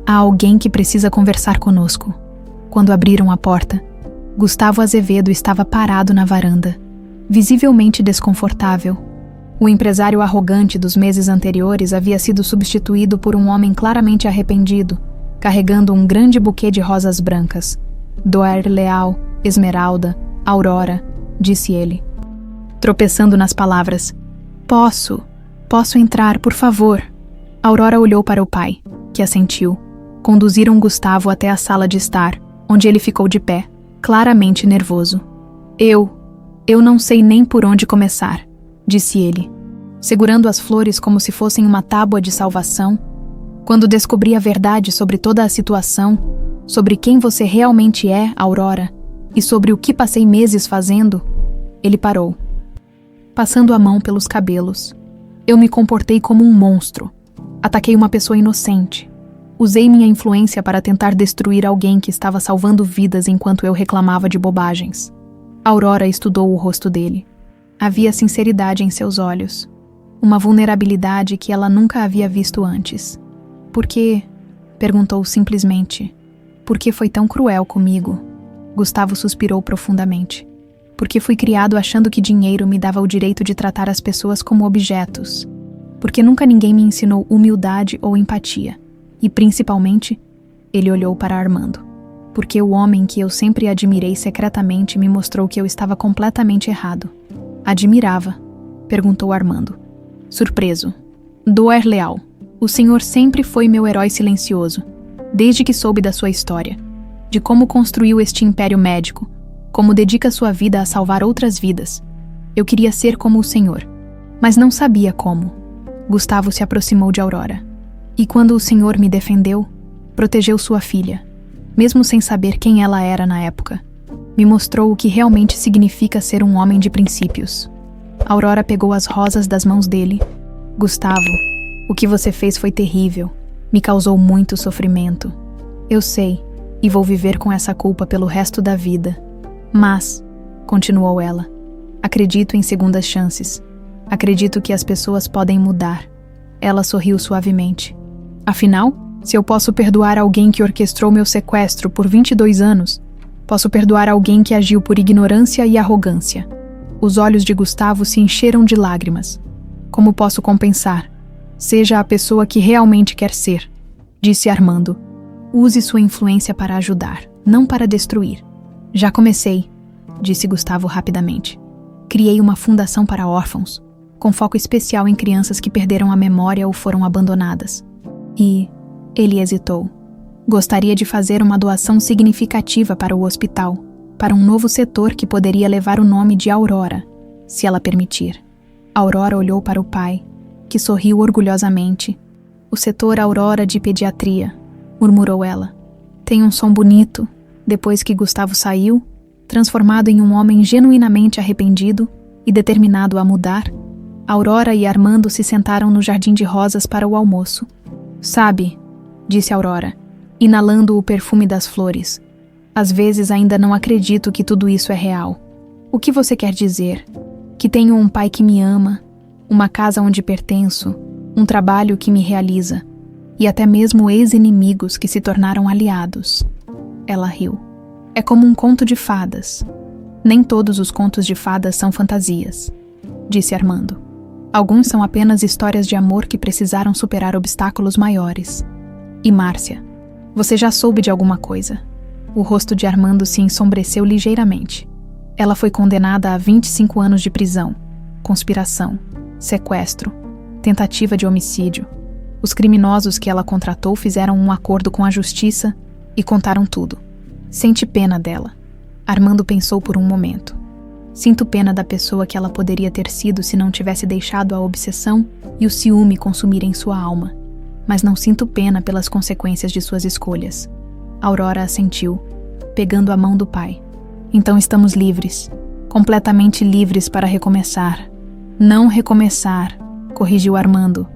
Há alguém que precisa conversar conosco." Quando abriram a porta, Gustavo Azevedo estava parado na varanda, visivelmente desconfortável. O empresário arrogante dos meses anteriores havia sido substituído por um homem claramente arrependido, carregando um grande buquê de rosas brancas. "Doer Leal, Esmeralda, Aurora", disse ele, tropeçando nas palavras. Posso entrar, por favor?" Aurora olhou para o pai, que assentiu. Conduziram Gustavo até a sala de estar, onde ele ficou de pé, claramente nervoso. Eu não sei nem por onde começar", disse ele, segurando as flores como se fossem uma tábua de salvação. "Quando descobri a verdade sobre toda a situação, sobre quem você realmente é, Aurora, e sobre o que passei meses fazendo." Ele parou, passando a mão pelos cabelos. "Eu me comportei como um monstro. Ataquei uma pessoa inocente. Usei minha influência para tentar destruir alguém que estava salvando vidas enquanto eu reclamava de bobagens." Aurora estudou o rosto dele. Havia sinceridade em seus olhos, uma vulnerabilidade que ela nunca havia visto antes. "Por quê?" perguntou simplesmente. "Por que foi tão cruel comigo?" Gustavo suspirou profundamente. "Porque fui criado achando que dinheiro me dava o direito de tratar as pessoas como objetos. Porque nunca ninguém me ensinou humildade ou empatia. E principalmente," ele olhou para Armando, "porque o homem que eu sempre admirei secretamente me mostrou que eu estava completamente errado." "Admirava?" perguntou Armando, surpreso. "Doer Leal, o senhor sempre foi meu herói silencioso, desde que soube da sua história, de como construiu este império médico, como dedica sua vida a salvar outras vidas. Eu queria ser como o Senhor, mas não sabia como. Gustavo se aproximou de Aurora. E quando o Senhor me defendeu, protegeu sua filha, mesmo sem saber quem ela era na época. Me mostrou o que realmente significa ser um homem de princípios. Aurora pegou as rosas das mãos dele. Gustavo, o que você fez foi terrível. Me causou muito sofrimento. Eu sei, e vou viver com essa culpa pelo resto da vida. Mas, continuou ela, acredito em segundas chances. Acredito que as pessoas podem mudar. Ela sorriu suavemente. Afinal, se eu posso perdoar alguém que orquestrou meu sequestro por 22 anos, posso perdoar alguém que agiu por ignorância e arrogância. Os olhos de Gustavo se encheram de lágrimas. Como posso compensar? Seja a pessoa que realmente quer ser, disse Armando. Use sua influência para ajudar, não para destruir. Já comecei, disse Gustavo rapidamente. Criei uma fundação para órfãos, com foco especial em crianças que perderam a memória ou foram abandonadas. E ele hesitou. Gostaria de fazer uma doação significativa para o hospital, para um novo setor que poderia levar o nome de Aurora, se ela permitir. Aurora olhou para o pai, que sorriu orgulhosamente. O setor Aurora de pediatria, murmurou ela. Tem um som bonito. Depois que Gustavo saiu, transformado em um homem genuinamente arrependido e determinado a mudar, Aurora e Armando se sentaram no jardim de rosas para o almoço. Sabe, disse Aurora, inalando o perfume das flores. Às vezes ainda não acredito que tudo isso é real. O que você quer dizer? Que tenho um pai que me ama, uma casa onde pertenço, um trabalho que me realiza, e até mesmo ex-inimigos que se tornaram aliados. Ela riu. É como um conto de fadas. Nem todos os contos de fadas são fantasias, disse Armando. Alguns são apenas histórias de amor que precisaram superar obstáculos maiores. E Márcia, você já soube de alguma coisa? O rosto de Armando se ensombreceu ligeiramente. Ela foi condenada a 25 anos de prisão, conspiração, sequestro, tentativa de homicídio. Os criminosos que ela contratou fizeram um acordo com a justiça e contaram tudo. Sente pena dela. Armando pensou por um momento. Sinto pena da pessoa que ela poderia ter sido se não tivesse deixado a obsessão e o ciúme consumirem sua alma. Mas não sinto pena pelas consequências de suas escolhas. Aurora assentiu, pegando a mão do pai. Então estamos livres, completamente livres para recomeçar. Não recomeçar, corrigiu Armando.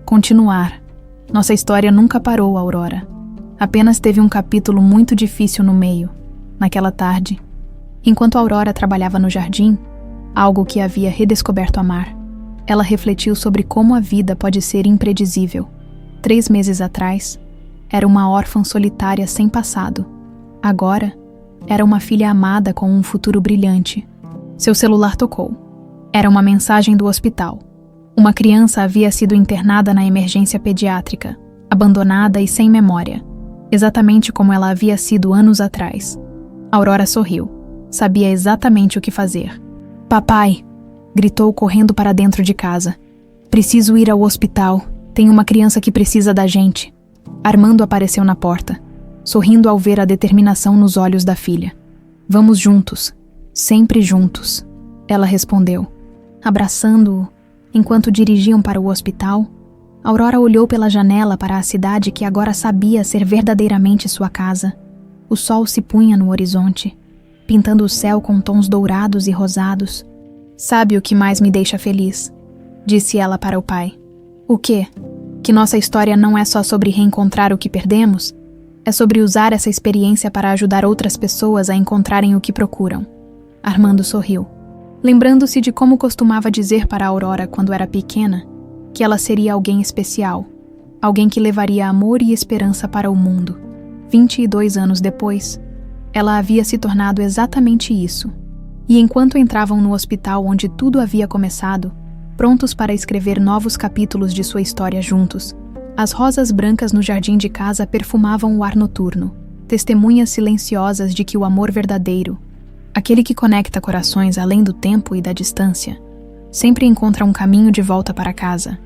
Continuar. Nossa história nunca parou, Aurora. Apenas teve um capítulo muito difícil no meio. Naquela tarde, enquanto Aurora trabalhava no jardim, algo que havia redescoberto amar, ela refletiu sobre como a vida pode ser impredizível. 3 meses atrás, era uma órfã solitária sem passado. Agora, era uma filha amada com um futuro brilhante. Seu celular tocou. Era uma mensagem do hospital. Uma criança havia sido internada na emergência pediátrica, abandonada e sem memória, exatamente como ela havia sido anos atrás. Aurora sorriu. Sabia exatamente o que fazer. Papai! Gritou correndo para dentro de casa. Preciso ir ao hospital. Tem uma criança que precisa da gente. Armando apareceu na porta, sorrindo ao ver a determinação nos olhos da filha. Vamos juntos. Sempre juntos. Ela respondeu. Abraçando-o, enquanto dirigiam para o hospital, Aurora olhou pela janela para a cidade que agora sabia ser verdadeiramente sua casa. O sol se punha no horizonte, pintando o céu com tons dourados e rosados. Sabe o que mais me deixa feliz? Disse ela para o pai. O quê? Que nossa história não é só sobre reencontrar o que perdemos? É sobre usar essa experiência para ajudar outras pessoas a encontrarem o que procuram. Armando sorriu, lembrando-se de como costumava dizer para Aurora quando era pequena, que ela seria alguém especial, alguém que levaria amor e esperança para o mundo. 22 anos depois, ela havia se tornado exatamente isso. E enquanto entravam no hospital onde tudo havia começado, prontos para escrever novos capítulos de sua história juntos, as rosas brancas no jardim de casa perfumavam o ar noturno, testemunhas silenciosas de que o amor verdadeiro, aquele que conecta corações além do tempo e da distância, sempre encontra um caminho de volta para casa.